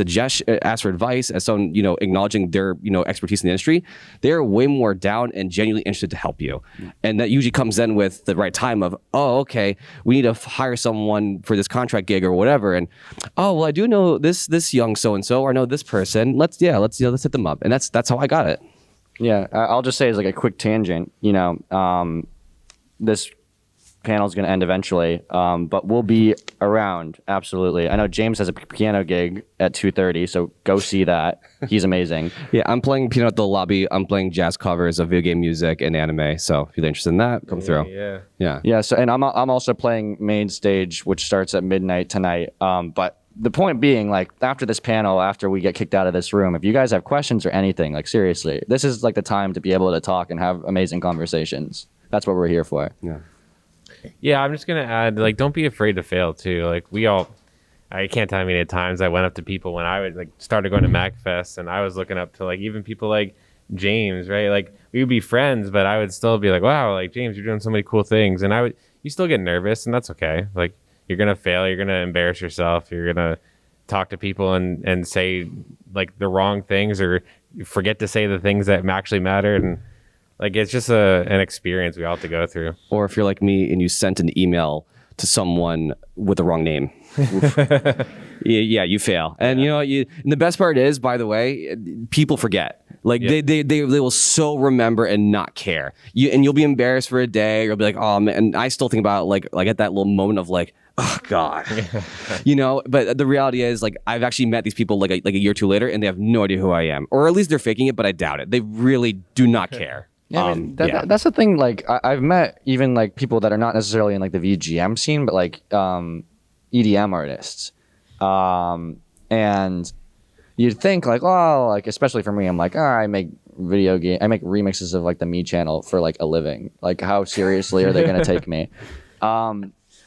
ask for advice as someone, acknowledging their, expertise in the industry, they're way more down and genuinely interested to help you. And that usually comes in with the right time of, oh, okay, we need to hire someone for this contract gig or whatever. And, oh, well, I do know this young so-and-so, or I know this person. Let's hit them up. And that's how I got it. Yeah. I'll just say as like a quick tangent, this panel is going to end eventually, but we'll be around. Absolutely. I know James has a piano gig at 2:30, so go see that. He's amazing. Yeah, I'm playing piano at the lobby. I'm playing jazz covers of video game music and anime. So if you're interested in that, come through. Yeah. So, and I'm also playing main stage, which starts at midnight tonight. But the point being, like, after this panel, after we get kicked out of this room, if you guys have questions or anything, like seriously, this is like the time to be able to talk and have amazing conversations. That's what we're here for. Yeah, I'm just going to add, like, don't be afraid to fail, too. Like, I can't tell how many times I went up to people when I would, started going to MAGFest, and I was looking up to, even people like James, right? Like, we would be friends, but I would still be like, wow, like, James, you're doing so many cool things. And you still get nervous, and that's okay. Like, you're gonna fail, you're gonna embarrass yourself, you're gonna talk to people and say like the wrong things, or forget to say the things that actually matter, and like it's just an experience we all have to go through. Or if you're like me and you sent an email to someone with the wrong name. Yeah, you fail. And and the best part is, by the way, people forget. Like they will so remember and not care. You'll be embarrassed for a day. You'll be like, oh man. And I still think about like at that little moment of like, oh God, But the reality is, like, I've actually met these people like a year or two later, and they have no idea who I am, or at least they're faking it. But I doubt it. They really do not care. Yeah, I mean, that's the thing. Like, I've met even like people that are not necessarily in like the VGM scene, but like EDM artists, and you'd think like, oh, like especially for me, I'm like, I make remixes of like the Me channel for like a living. Like, how seriously are they gonna take me?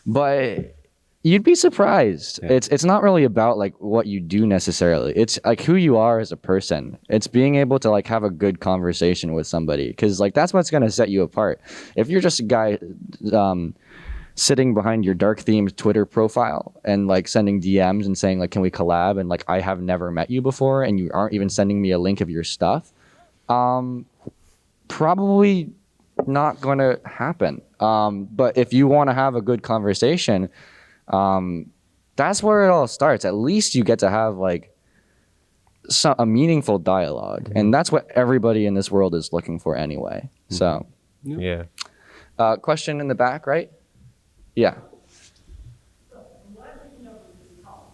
But you'd be surprised. Yeah. It's not really about like what you do necessarily. It's like who you are as a person. It's being able to like have a good conversation with somebody, because like that's what's gonna set you apart. If you're just a guy sitting behind your dark themed Twitter profile and like sending DMs and saying like, can we collab? And like, I have never met you before, and you aren't even sending me a link of your stuff. Probably not going to happen. But if you want to have a good conversation, that's where it all starts. At least you get to have like a meaningful dialogue, and that's what everybody in this world is looking for anyway. So, yeah. Question in the back, right? Yeah. So, from what I'm picking up with this column,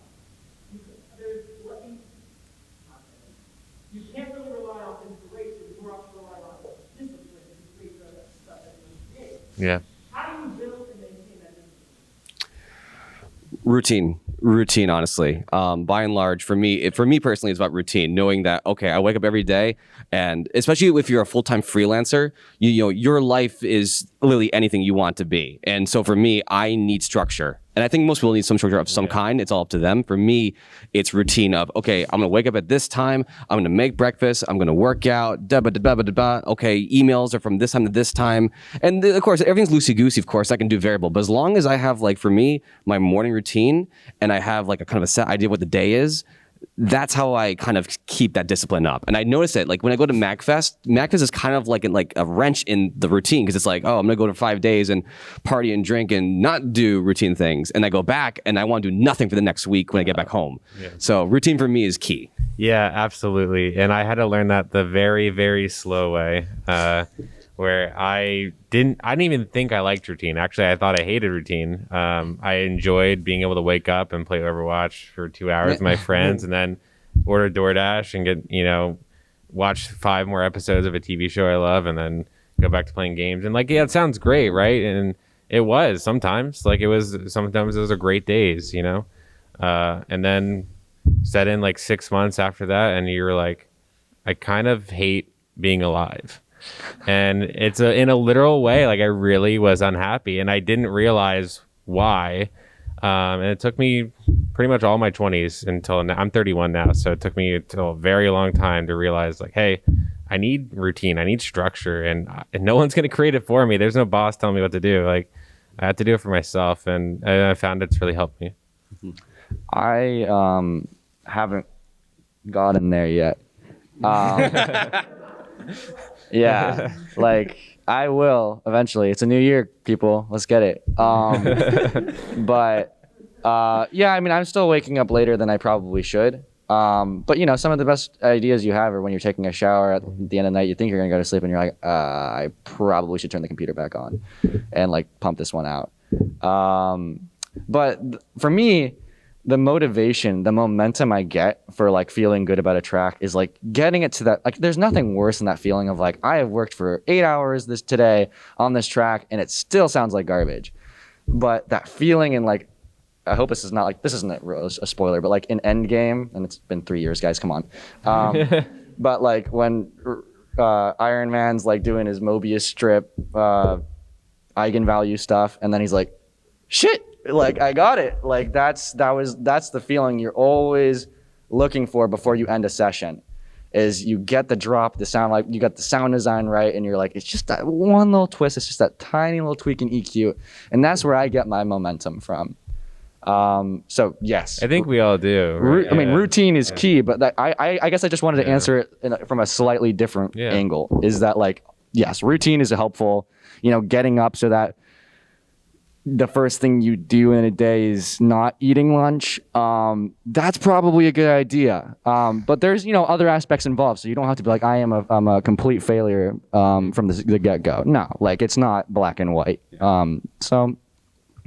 you can't really rely on inspiration. You more often rely on discipline to create the stuff that you create. Yeah. How do you build and maintain that discipline? Routine, honestly. By and large, for me personally, it's about routine. Knowing that, okay, I wake up every day, and especially if you're a full-time freelancer, your life is literally anything you want to be. And so for me, I need structure. And I think most people need some structure of some kind. It's all up to them. For me, it's routine of, okay, I'm going to wake up at this time. I'm going to make breakfast. I'm going to work out. Okay, emails are from this time to this time. And of course, everything's loosey-goosey, of course. I can do variable. But as long as I have, like, for me, my morning routine, and I have, like, a kind of a set idea of what the day is, that's how I kind of keep that discipline up. And I notice it, like when I go to MAGFest is kind of like a wrench in the routine, because it's like, oh, I'm going to go to 5 days and party and drink and not do routine things. And I go back and I want to do nothing for the next week when I get back home. Yeah. So routine for me is key. Yeah, absolutely. And I had to learn that the very, very slow way, where I didn't even think I liked routine. Actually, I thought I hated routine. I enjoyed being able to wake up and play Overwatch for 2 hours with my friends, and then order DoorDash and get, watch 5 more episodes of a TV show I love, and then go back to playing games. And like, yeah, it sounds great, right? And it was sometimes. Sometimes those are great days, and then set in like 6 months after that, and you're like, I kind of hate being alive. And it's in a literal way, like I really was unhappy, and I didn't realize why. And it took me pretty much all my 20s until now. I'm 31 now, so it took me until a very long time to realize, like, hey, I need routine, I need structure, and no one's going to create it for me. There's no boss telling me what to do. Like, I have to do it for myself, and I found it's really helped me. I haven't gotten there yet. Yeah, like I will eventually. It's a new year, people. Let's get it. But yeah, I mean, I'm still waking up later than I probably should. But some of the best ideas you have are when you're taking a shower at the end of the night. You think you're gonna go to sleep, and you're like, I probably should turn the computer back on and like pump this one out. But for me, the motivation, the momentum I get for like feeling good about a track is like getting it to that. Like, there's nothing worse than that feeling of like, I have worked for 8 hours today on this track, and it still sounds like garbage. But that feeling, and like, I hope this isn't a spoiler, but like in Endgame, and it's been 3 years, guys, come on. But like when Iron Man's like doing his Mobius strip eigenvalue stuff, and then he's like, shit, like I got it. Like that's the feeling you're always looking for before you end a session. is you get the drop, the sound, like you got the sound design right, and you're like, it's just that one little twist, it's just that tiny little tweak in EQ, and that's where I get my momentum from. So yes, I think we all do. Right? I mean, routine is key, but I guess I just wanted to answer it from a slightly different angle. Is that like, yes, routine is helpful. Getting up so that the first thing you do in a day is not eating lunch. That's probably a good idea. But there's other aspects involved, so you don't have to be like, I'm a complete failure from the get go. No, like it's not black and white. So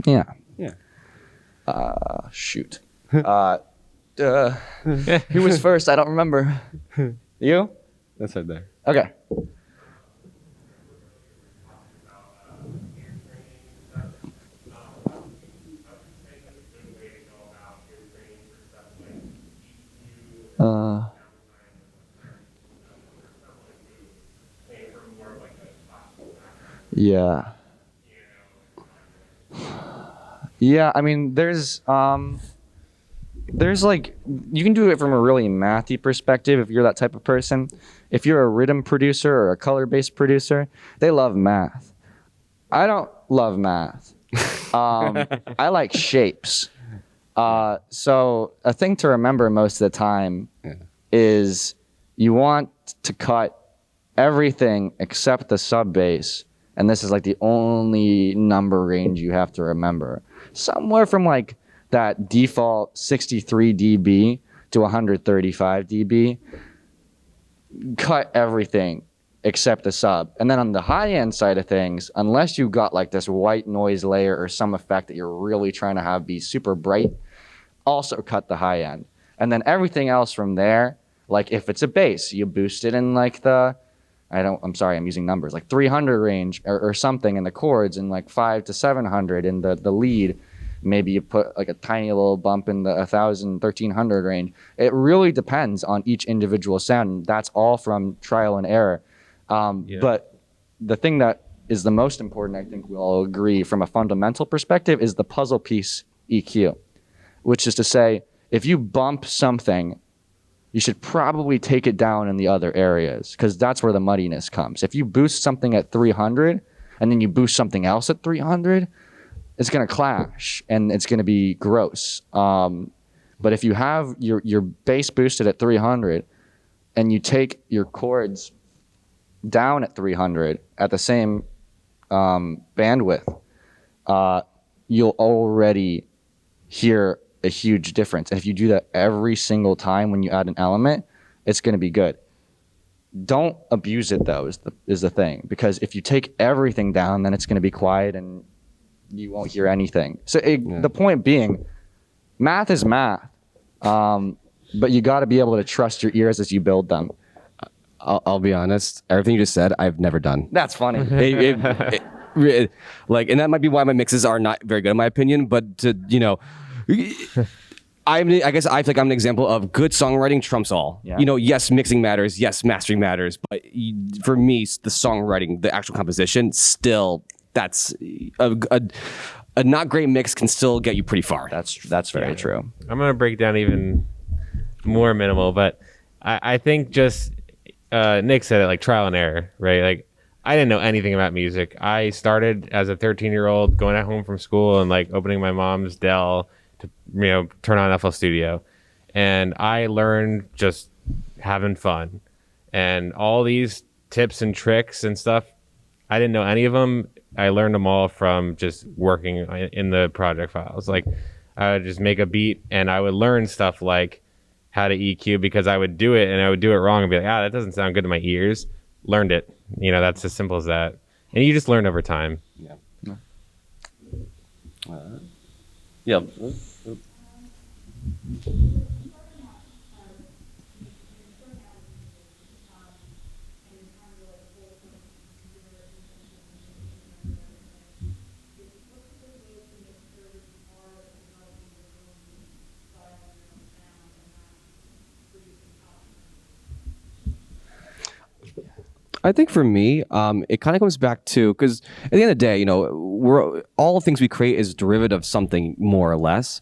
yeah. Shoot. Who was first? I don't remember. You? That's right there. Okay. Yeah. Yeah, I mean, there's like, you can do it from a really mathy perspective if you're that type of person. If you're a rhythm producer or a color-based producer, they love math. I don't love math. I like shapes. So a thing to remember most of the time is you want to cut everything except the sub bass, and this is like the only number range you have to remember. Somewhere from like that default 63 dB to 135 dB. Cut everything except the sub. And then on the high end side of things, unless you got like this white noise layer or some effect that you're really trying to have be super bright, also cut the high end. And then everything else from there, like if it's a bass, you boost it in like the, I'm sorry, I'm using numbers, like 300 range or something in the chords, and like 500 to 700 in the lead. Maybe you put like a tiny little bump in the 1,000, 1,300 range. It really depends on each individual sound. And that's all from trial and error. But the thing that is the most important, I think we all agree from a fundamental perspective, is the puzzle piece EQ, which is to say, if you bump something, you should probably take it down in the other areas, because that's where the muddiness comes. If you boost something at 300 and then you boost something else at 300, it's going to clash and it's going to be gross. But if you have your bass boosted at 300 and you take your chords down at 300 at the same bandwidth, you'll already hear a huge difference. And if you do that every single time when you add an element, it's going to be good. Don't abuse it though, is the thing, because if you take everything down, then it's going to be quiet and you won't hear anything. So the point being, math is math, but you got to be able to trust your ears as you build them. I'll be honest. Everything you just said, I've never done. That's funny. Like, and that might be why my mixes are not very good in my opinion. But to, I guess I feel like I'm an example of good songwriting trumps all. Yeah. Yes, mixing matters. Yes, mastering matters. But for me, the songwriting, the actual composition, still, that's a not great mix can still get you pretty far. That's very true. I'm going to break down even more minimal, but I think just Nick said it, like trial and error, right? Like I didn't know anything about music. I started as a 13-year-old going at home from school and like opening my mom's Dell to turn on FL Studio, and I learned just having fun, and all these tips and tricks and stuff. I didn't know any of them. I learned them all from just working in the project files. Like I would just make a beat and I would learn stuff like how to EQ, because I would do it and I would do it wrong and be like, that doesn't sound good to my ears. Learned it. That's as simple as that. And you just learn over time. Yeah. Yeah. I think for me, it kind of comes back to, because at the end of the day, we're all things we create is derivative of something more or less.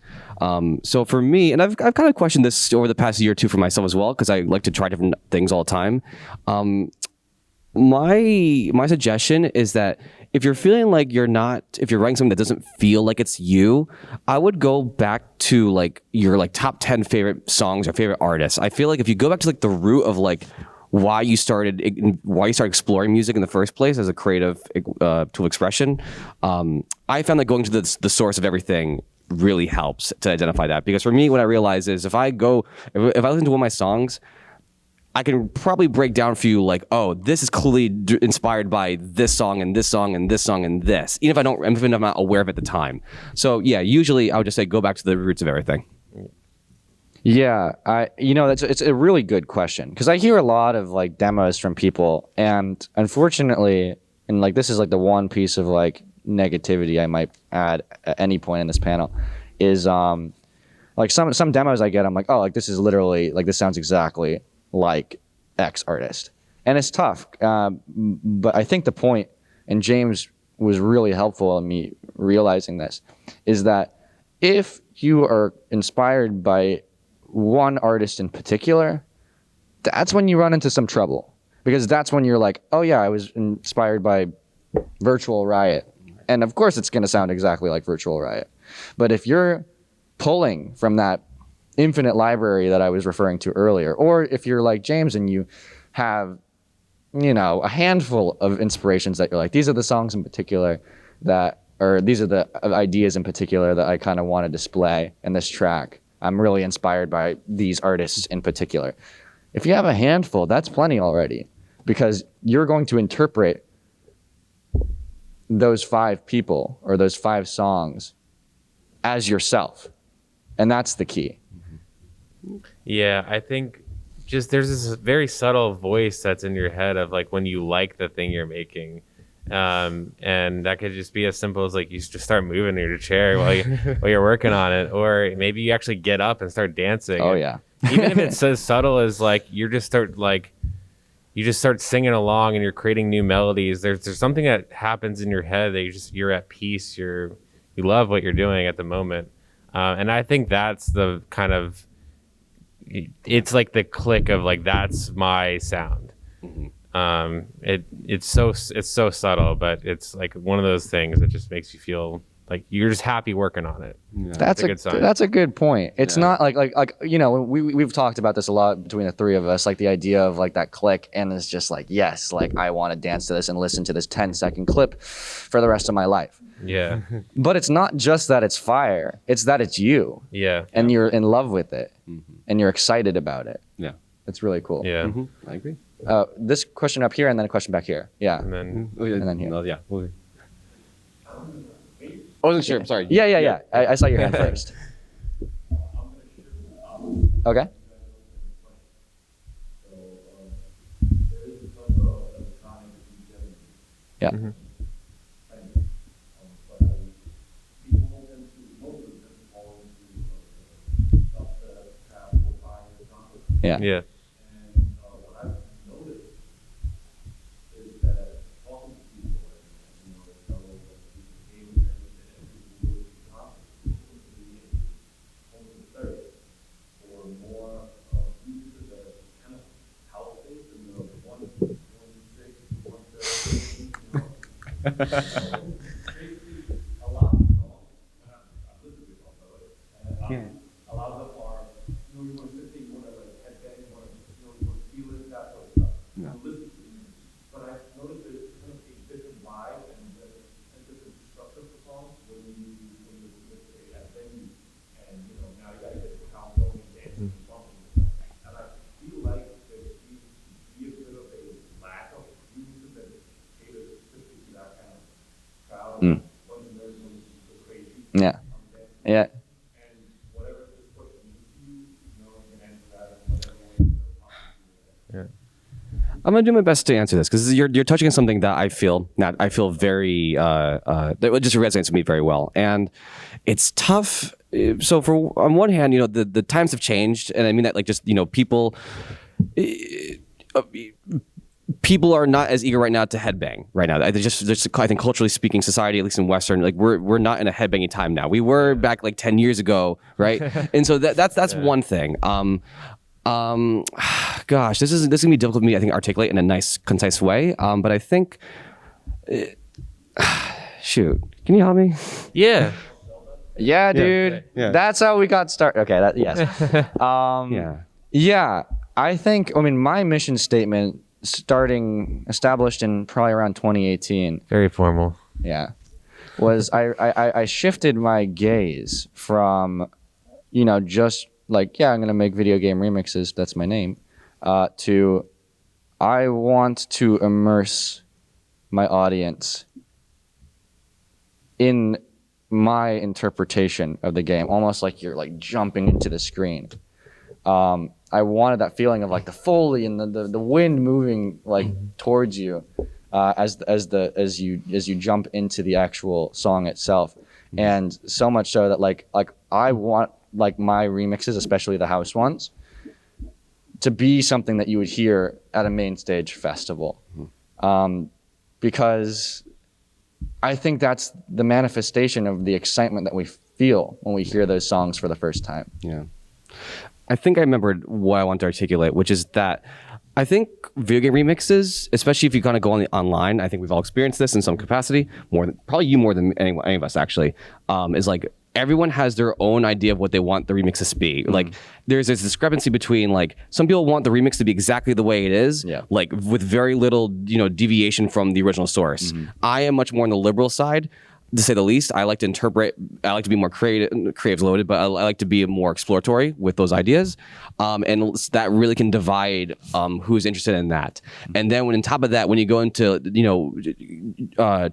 So for me, and I've kind of questioned this over the past year or two for myself as well, because I like to try different things all the time. My suggestion is that if you're feeling like if you're writing something that doesn't feel like it's you, I would go back to like your like top 10 favorite songs or favorite artists. I feel like if you go back to like the root of like why you started exploring music in the first place as a creative tool of expression, I found that going to the source of everything really helps to identify that. Because for me, what I realize is if I listen to one of my songs, I can probably break down for you like, oh, this is clearly inspired by this song and this song and this song and this, even if I'm not aware of it at the time. So yeah, usually I would just say go back to the roots of everything. Yeah, it's a really good question, because I hear a lot of like demos from people, and unfortunately, and like this is like the one piece of like negativity I might add at any point in this panel, is like some demos I get, I'm like, oh, like this is literally like this sounds exactly like X artist, and it's tough. But I think the point, and James was really helpful in me realizing this, is that if you are inspired by one artist in particular, that's when you run into some trouble, because that's when you're like, oh yeah, I was inspired by Virtual Riot, and of course it's going to sound exactly like Virtual Riot. But if you're pulling from that infinite library that I was referring to earlier, or if you're like James and you have, a handful of inspirations that you're like, these are the songs in particular or these are the ideas in particular that I kind of want to display in this track. I'm really inspired by these artists in particular. If you have a handful, that's plenty already, because you're going to interpret those 5 people or those 5 songs as yourself. And that's the key. Yeah, I think just there's this very subtle voice that's in your head of like when you like the thing you're making. And that could just be as simple as like you just start moving in your chair while you're working on it, or maybe you actually get up and start dancing. Oh yeah. Even if it's as subtle as like you just start singing along and you're creating new melodies. There's something that happens in your head that you're at peace. You love what you're doing at the moment, and I think that's the kind of, it's like the click of like that's my sound. Mm-hmm. It's so subtle, but it's like one of those things that just makes you feel like you're just happy working on it. Yeah. That's a good point. It's not like we've talked about this a lot between the 3 of us, like the idea of like that click, and it's just like, yes, like I want to dance to this and listen to this 10-second clip for the rest of my life. Yeah. But it's not just that it's fire, it's that it's you. Yeah. And you're in love with it, and you're excited about it. Yeah. It's really cool. Yeah. Mm-hmm. I agree. This question up here, and then a question back here. Yeah. And then And then here. No, yeah. I wasn't sure. I'm sorry. Yeah. I saw your hand first. Okay. Yeah. Mm-hmm. Yeah. yeah. Yeah. Yeah. I'm gonna do my best to answer this, because you're touching on something that I feel very that just resonates with me very well, and it's tough. So on one hand, the times have changed, and I mean that like just people people are not as eager right now to headbang right now. Just I think culturally speaking, society, at least in Western, like we're not in a headbanging time now. We were back like 10 years ago, right? And so that's one thing. Gosh, this is gonna be difficult for me, I think, articulate in a nice, concise way. But I think, shoot, can you help me? Yeah. Yeah, dude. Yeah. That's how we got started. Okay, yes. Yeah, I think, my mission statement established in probably around 2018. Very formal. Yeah. Was I shifted my gaze from, just like, I'm going to make video game remixes, that's my name, to I want to immerse my audience in my interpretation of the game, almost like you're like jumping into the screen. I wanted that feeling of like the Foley and the wind moving like towards you as you jump into the actual song itself, and so much so that like I want like my remixes, especially the house ones, to be something that you would hear at a main stage festival, because I think that's the manifestation of the excitement that we feel when we hear those songs for the first time. Yeah. I think I remembered what I want to articulate, which is that I think video game remixes, especially if you kind of go online, I think we've all experienced this in some capacity, probably you more than any of us actually, is like everyone has their own idea of what they want the remixes to be. Like there's this discrepancy between like some people want the remix to be exactly the way it is, like with very little deviation from the original source. I am much more on the liberal side, to say the least. I like to interpret, I like to be more creative loaded, but I like to be more exploratory with those ideas. And that really can divide who's interested in that. And then on top of that, when you go into,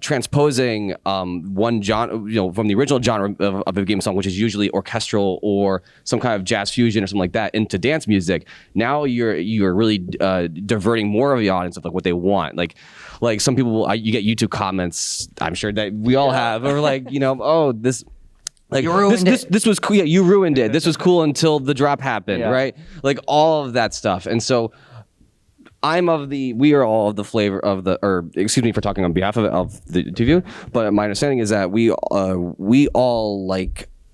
transposing one genre, from the original genre of a game song, which is usually orchestral or some kind of jazz fusion or something like that, into dance music, now you're really diverting more of the audience of like what they want. Like some people, you get YouTube comments, I'm sure that we all have, or like, oh, this, like, this was cool. Yeah, you ruined it. This was cool until the drop happened, right? Like all of that stuff. And so we are all of the flavor of excuse me for talking on behalf of the two of you, but my understanding is that we all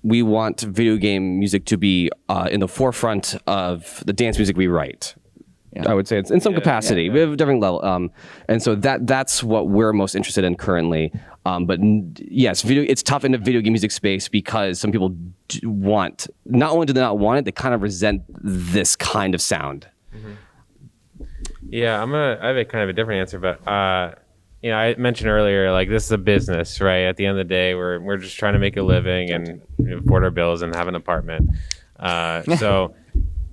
we want video game music to be in the forefront of the dance music we write. I would say it's in some capacity. We have a different level. And so that's what we're most interested in currently. But yes, it's tough in the video game music space because some people not only do they not want it, they kind of resent this kind of sound. Yeah, I have a kind of a different answer, but I mentioned earlier, like this is a business, right? At the end of the day, we're just trying to make a living and afford our bills and have an apartment. So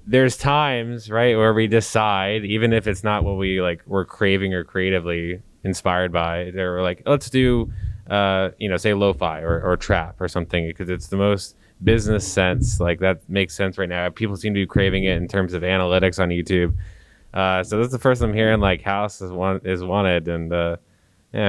there's times, right, where we decide, even if it's not what we're craving or creatively inspired by, we're like, let's do, say lo-fi or trap or something, because it's the most business sense. Like that makes sense right now. People seem to be craving it in terms of analytics on YouTube. So this is the first I'm hearing like house is wanted, and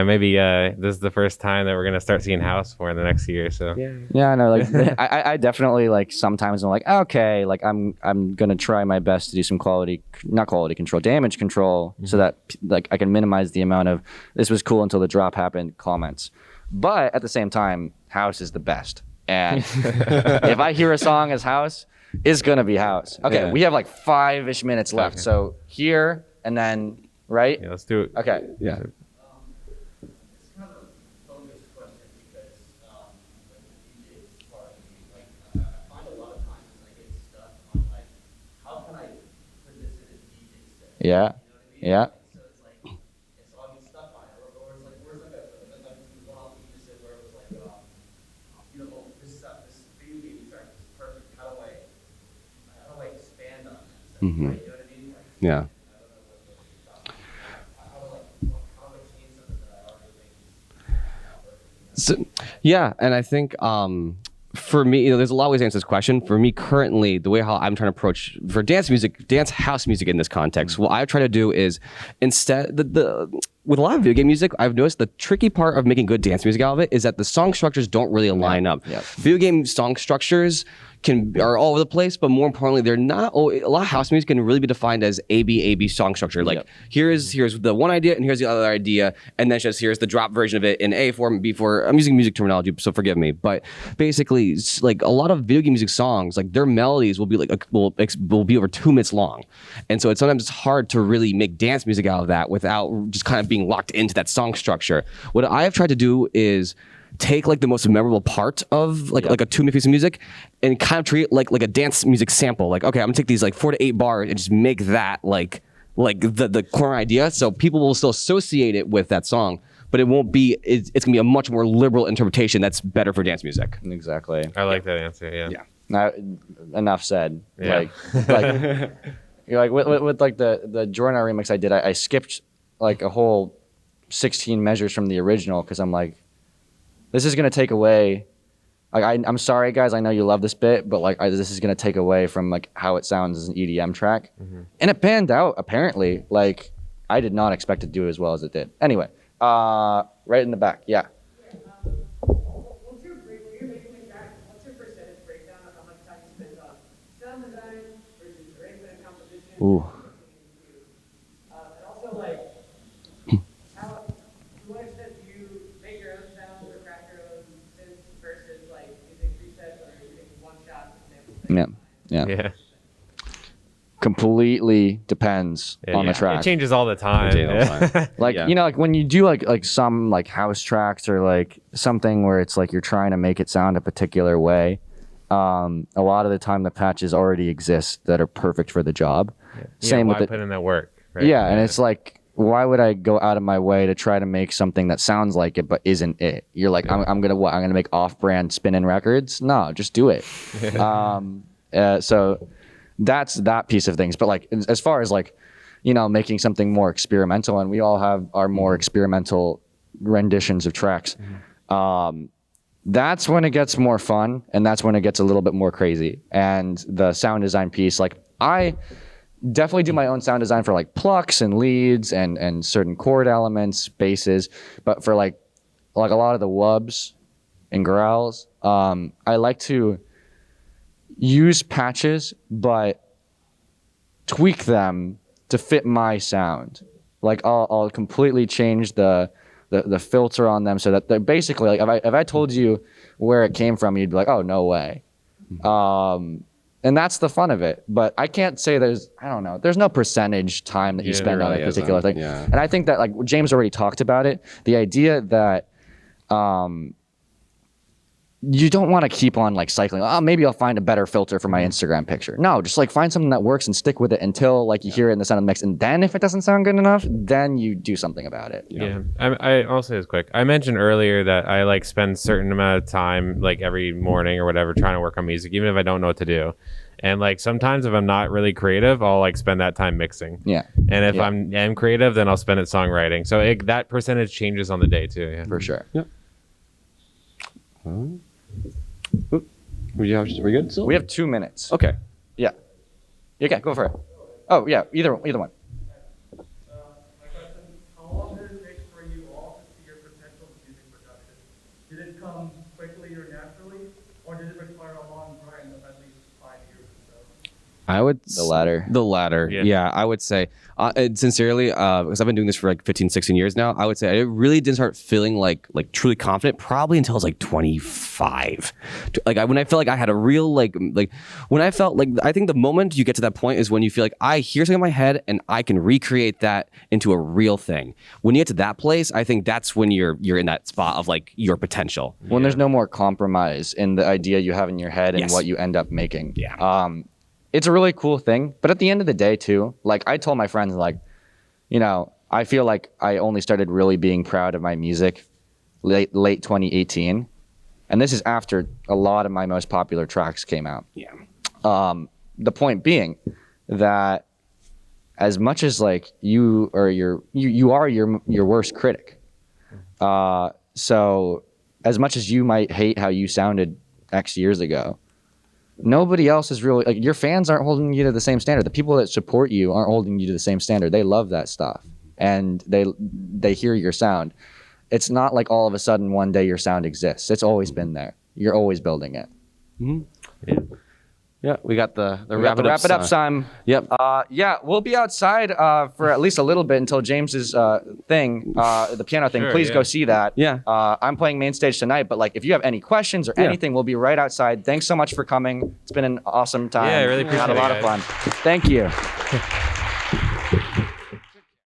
maybe this is the first time that we're gonna start seeing house for in the next year. So yeah, I know. Like I definitely like sometimes I'm like, okay, like I'm gonna try my best to do some damage control, so that like I can minimize the amount of this was cool until the drop happened comments. But at the same time, house is the best, and if I hear a song as house, it's gonna be house. Okay, we have like 5-ish minutes left, so here and then right. Yeah, let's do it. Okay. Yeah. It's kind of a bogus question because like the DJ part of me, like I find a lot of times I get stuck on like how can I put this in a DJ set? Yeah. You know what I mean? Yeah. So it's like I'll be stuck on it, or it's like where's like one off you just said where it was like this video game track is perfect. How do I expand on that? Right? You know what I mean? Like, Yeah. So, yeah, and I think for me, there's a lot of ways to answer this question. For me, currently, the way how I'm trying to approach for dance house music in this context, what I try to do is instead with a lot of video game music, I've noticed the tricky part of making good dance music out of it is that the song structures don't really line up. Yeah. Video game song structures are all over the place, but more importantly, they're not. A lot of house music can really be defined as A B song structure. Like here's the one idea and here's the other idea, and then just here's the drop version of it in A form, B form. I'm using music terminology, so forgive me. But basically, like a lot of video game music songs, like their melodies will be will be over 2 minutes long, and so sometimes it's hard to really make dance music out of that without just kind of being locked into that song structure. What I have tried to do is take like the most memorable part of like a 2 minute piece of music and kind of treat it like a dance music sample. Like, okay, I'm gonna take these like 4 to 8 bars and just make that like the core idea. So people will still associate it with that song, but it won't be, it's gonna be a much more liberal interpretation that's better for dance music. Exactly. I like that answer. Yeah. Yeah. Now, enough said. Yeah. Like you're like with like the Jordan remix I did, I skipped like a whole 16 measures from the original because I'm like, this is gonna take away. Like I'm sorry guys, I know you love this bit, but like this is gonna take away from like how it sounds as an EDM track, and it panned out apparently. Like I did not expect it to do as well as it did. Anyway, right in the back, yeah. What's your when you're making a track, what's your percentage breakdown of how much time you spend on sound design versus arrangement and composition? Ooh. And also like, how, to what extent do you make your own sounds or craft your own synths versus like using presets or using one shot examples? Yeah. Yeah. Completely depends on the track. It changes all the time. Like Yeah. you know, like when you do like some like house tracks or like something where it's like you're trying to make it sound a particular way, a lot of the time the patches already exist that are perfect for the job. Same why with put in that work? Right? yeah, and it's like, why would I go out of my way to try to make something that sounds like it but isn't it? You're like, I'm gonna make off-brand spinning records? No, just do it. So that's that piece of things. But like as far as like, you know, making something more experimental, and we all have our more experimental renditions of tracks. That's when it gets more fun, and that's when it gets a little bit more crazy. And the sound design piece, like I definitely do my own sound design for like plucks and leads and certain chord elements, basses. But for like a lot of the wubs and growls, I like to use patches, but tweak them to fit my sound. Like I'll completely change the filter on them so that they're basically like if I told you where it came from, you'd be like, oh, no way. And that's the fun of it. But I can't say there's no percentage time that you spend on a particular thing. Yeah. And I think that like James already talked about it, the idea that you don't want to keep on like cycling. Oh, maybe I'll find a better filter for my Instagram picture. No, just like find something that works and stick with it until like you hear it in the sound of the mix. And then if it doesn't sound good enough, then you do something about it. Yeah. I'll say this quick. I mentioned earlier that I like spend certain amount of time like every morning or whatever trying to work on music, even if I don't know what to do. And like sometimes if I'm not really creative, I'll like spend that time mixing. Yeah. And if I'm creative, then I'll spend it songwriting. So that percentage changes on the day too. Yeah. For sure. Yeah. We good? Still? We have 2 minutes. Okay. Yeah. Okay, go for it. Oh yeah, either one. My question, how long did it take for you all to see your potential music production? Did it come quickly or naturally, or did it require a long grind of at least 5 years or so? I would The latter. The latter. Yeah, I would say and sincerely, because I've been doing this for like 15, 16 years now, I would say I really didn't start feeling like truly confident probably until I was like 25. Like when I felt like I had a real like when I felt like, I think the moment you get to that point is when you feel like I hear something in my head and I can recreate that into a real thing. When you get to that place, I think that's when you're in that spot of like your potential. When there's no more compromise in the idea you have in your head and Yes. what you end up making. Yeah. It's a really cool thing, but at the end of the day too, like I told my friends, like, you know, I feel like I only started really being proud of my music late 2018, and this is after a lot of my most popular tracks came out. Yeah. The point being that as much as like you are your worst critic, so as much as you might hate how you sounded X years ago, nobody else is really like, your fans aren't holding you to the same standard. The people that support you aren't holding you to the same standard. They love that stuff. and they hear your sound. It's not like all of a sudden one day your sound exists. It's always been there. You're always building it. Yeah. Yeah, we got the We got the wrap it up sign. sign. Yep. Yeah, we'll be outside for at least a little bit until James's thing, the piano thing. Sure, Please yeah. go see that. Yeah. I'm playing main stage tonight, but like if you have any questions or Yeah. anything, we'll be right outside. Thanks so much for coming. It's been an awesome time. Yeah, I really Had a appreciate lot it, of fun. Thank you.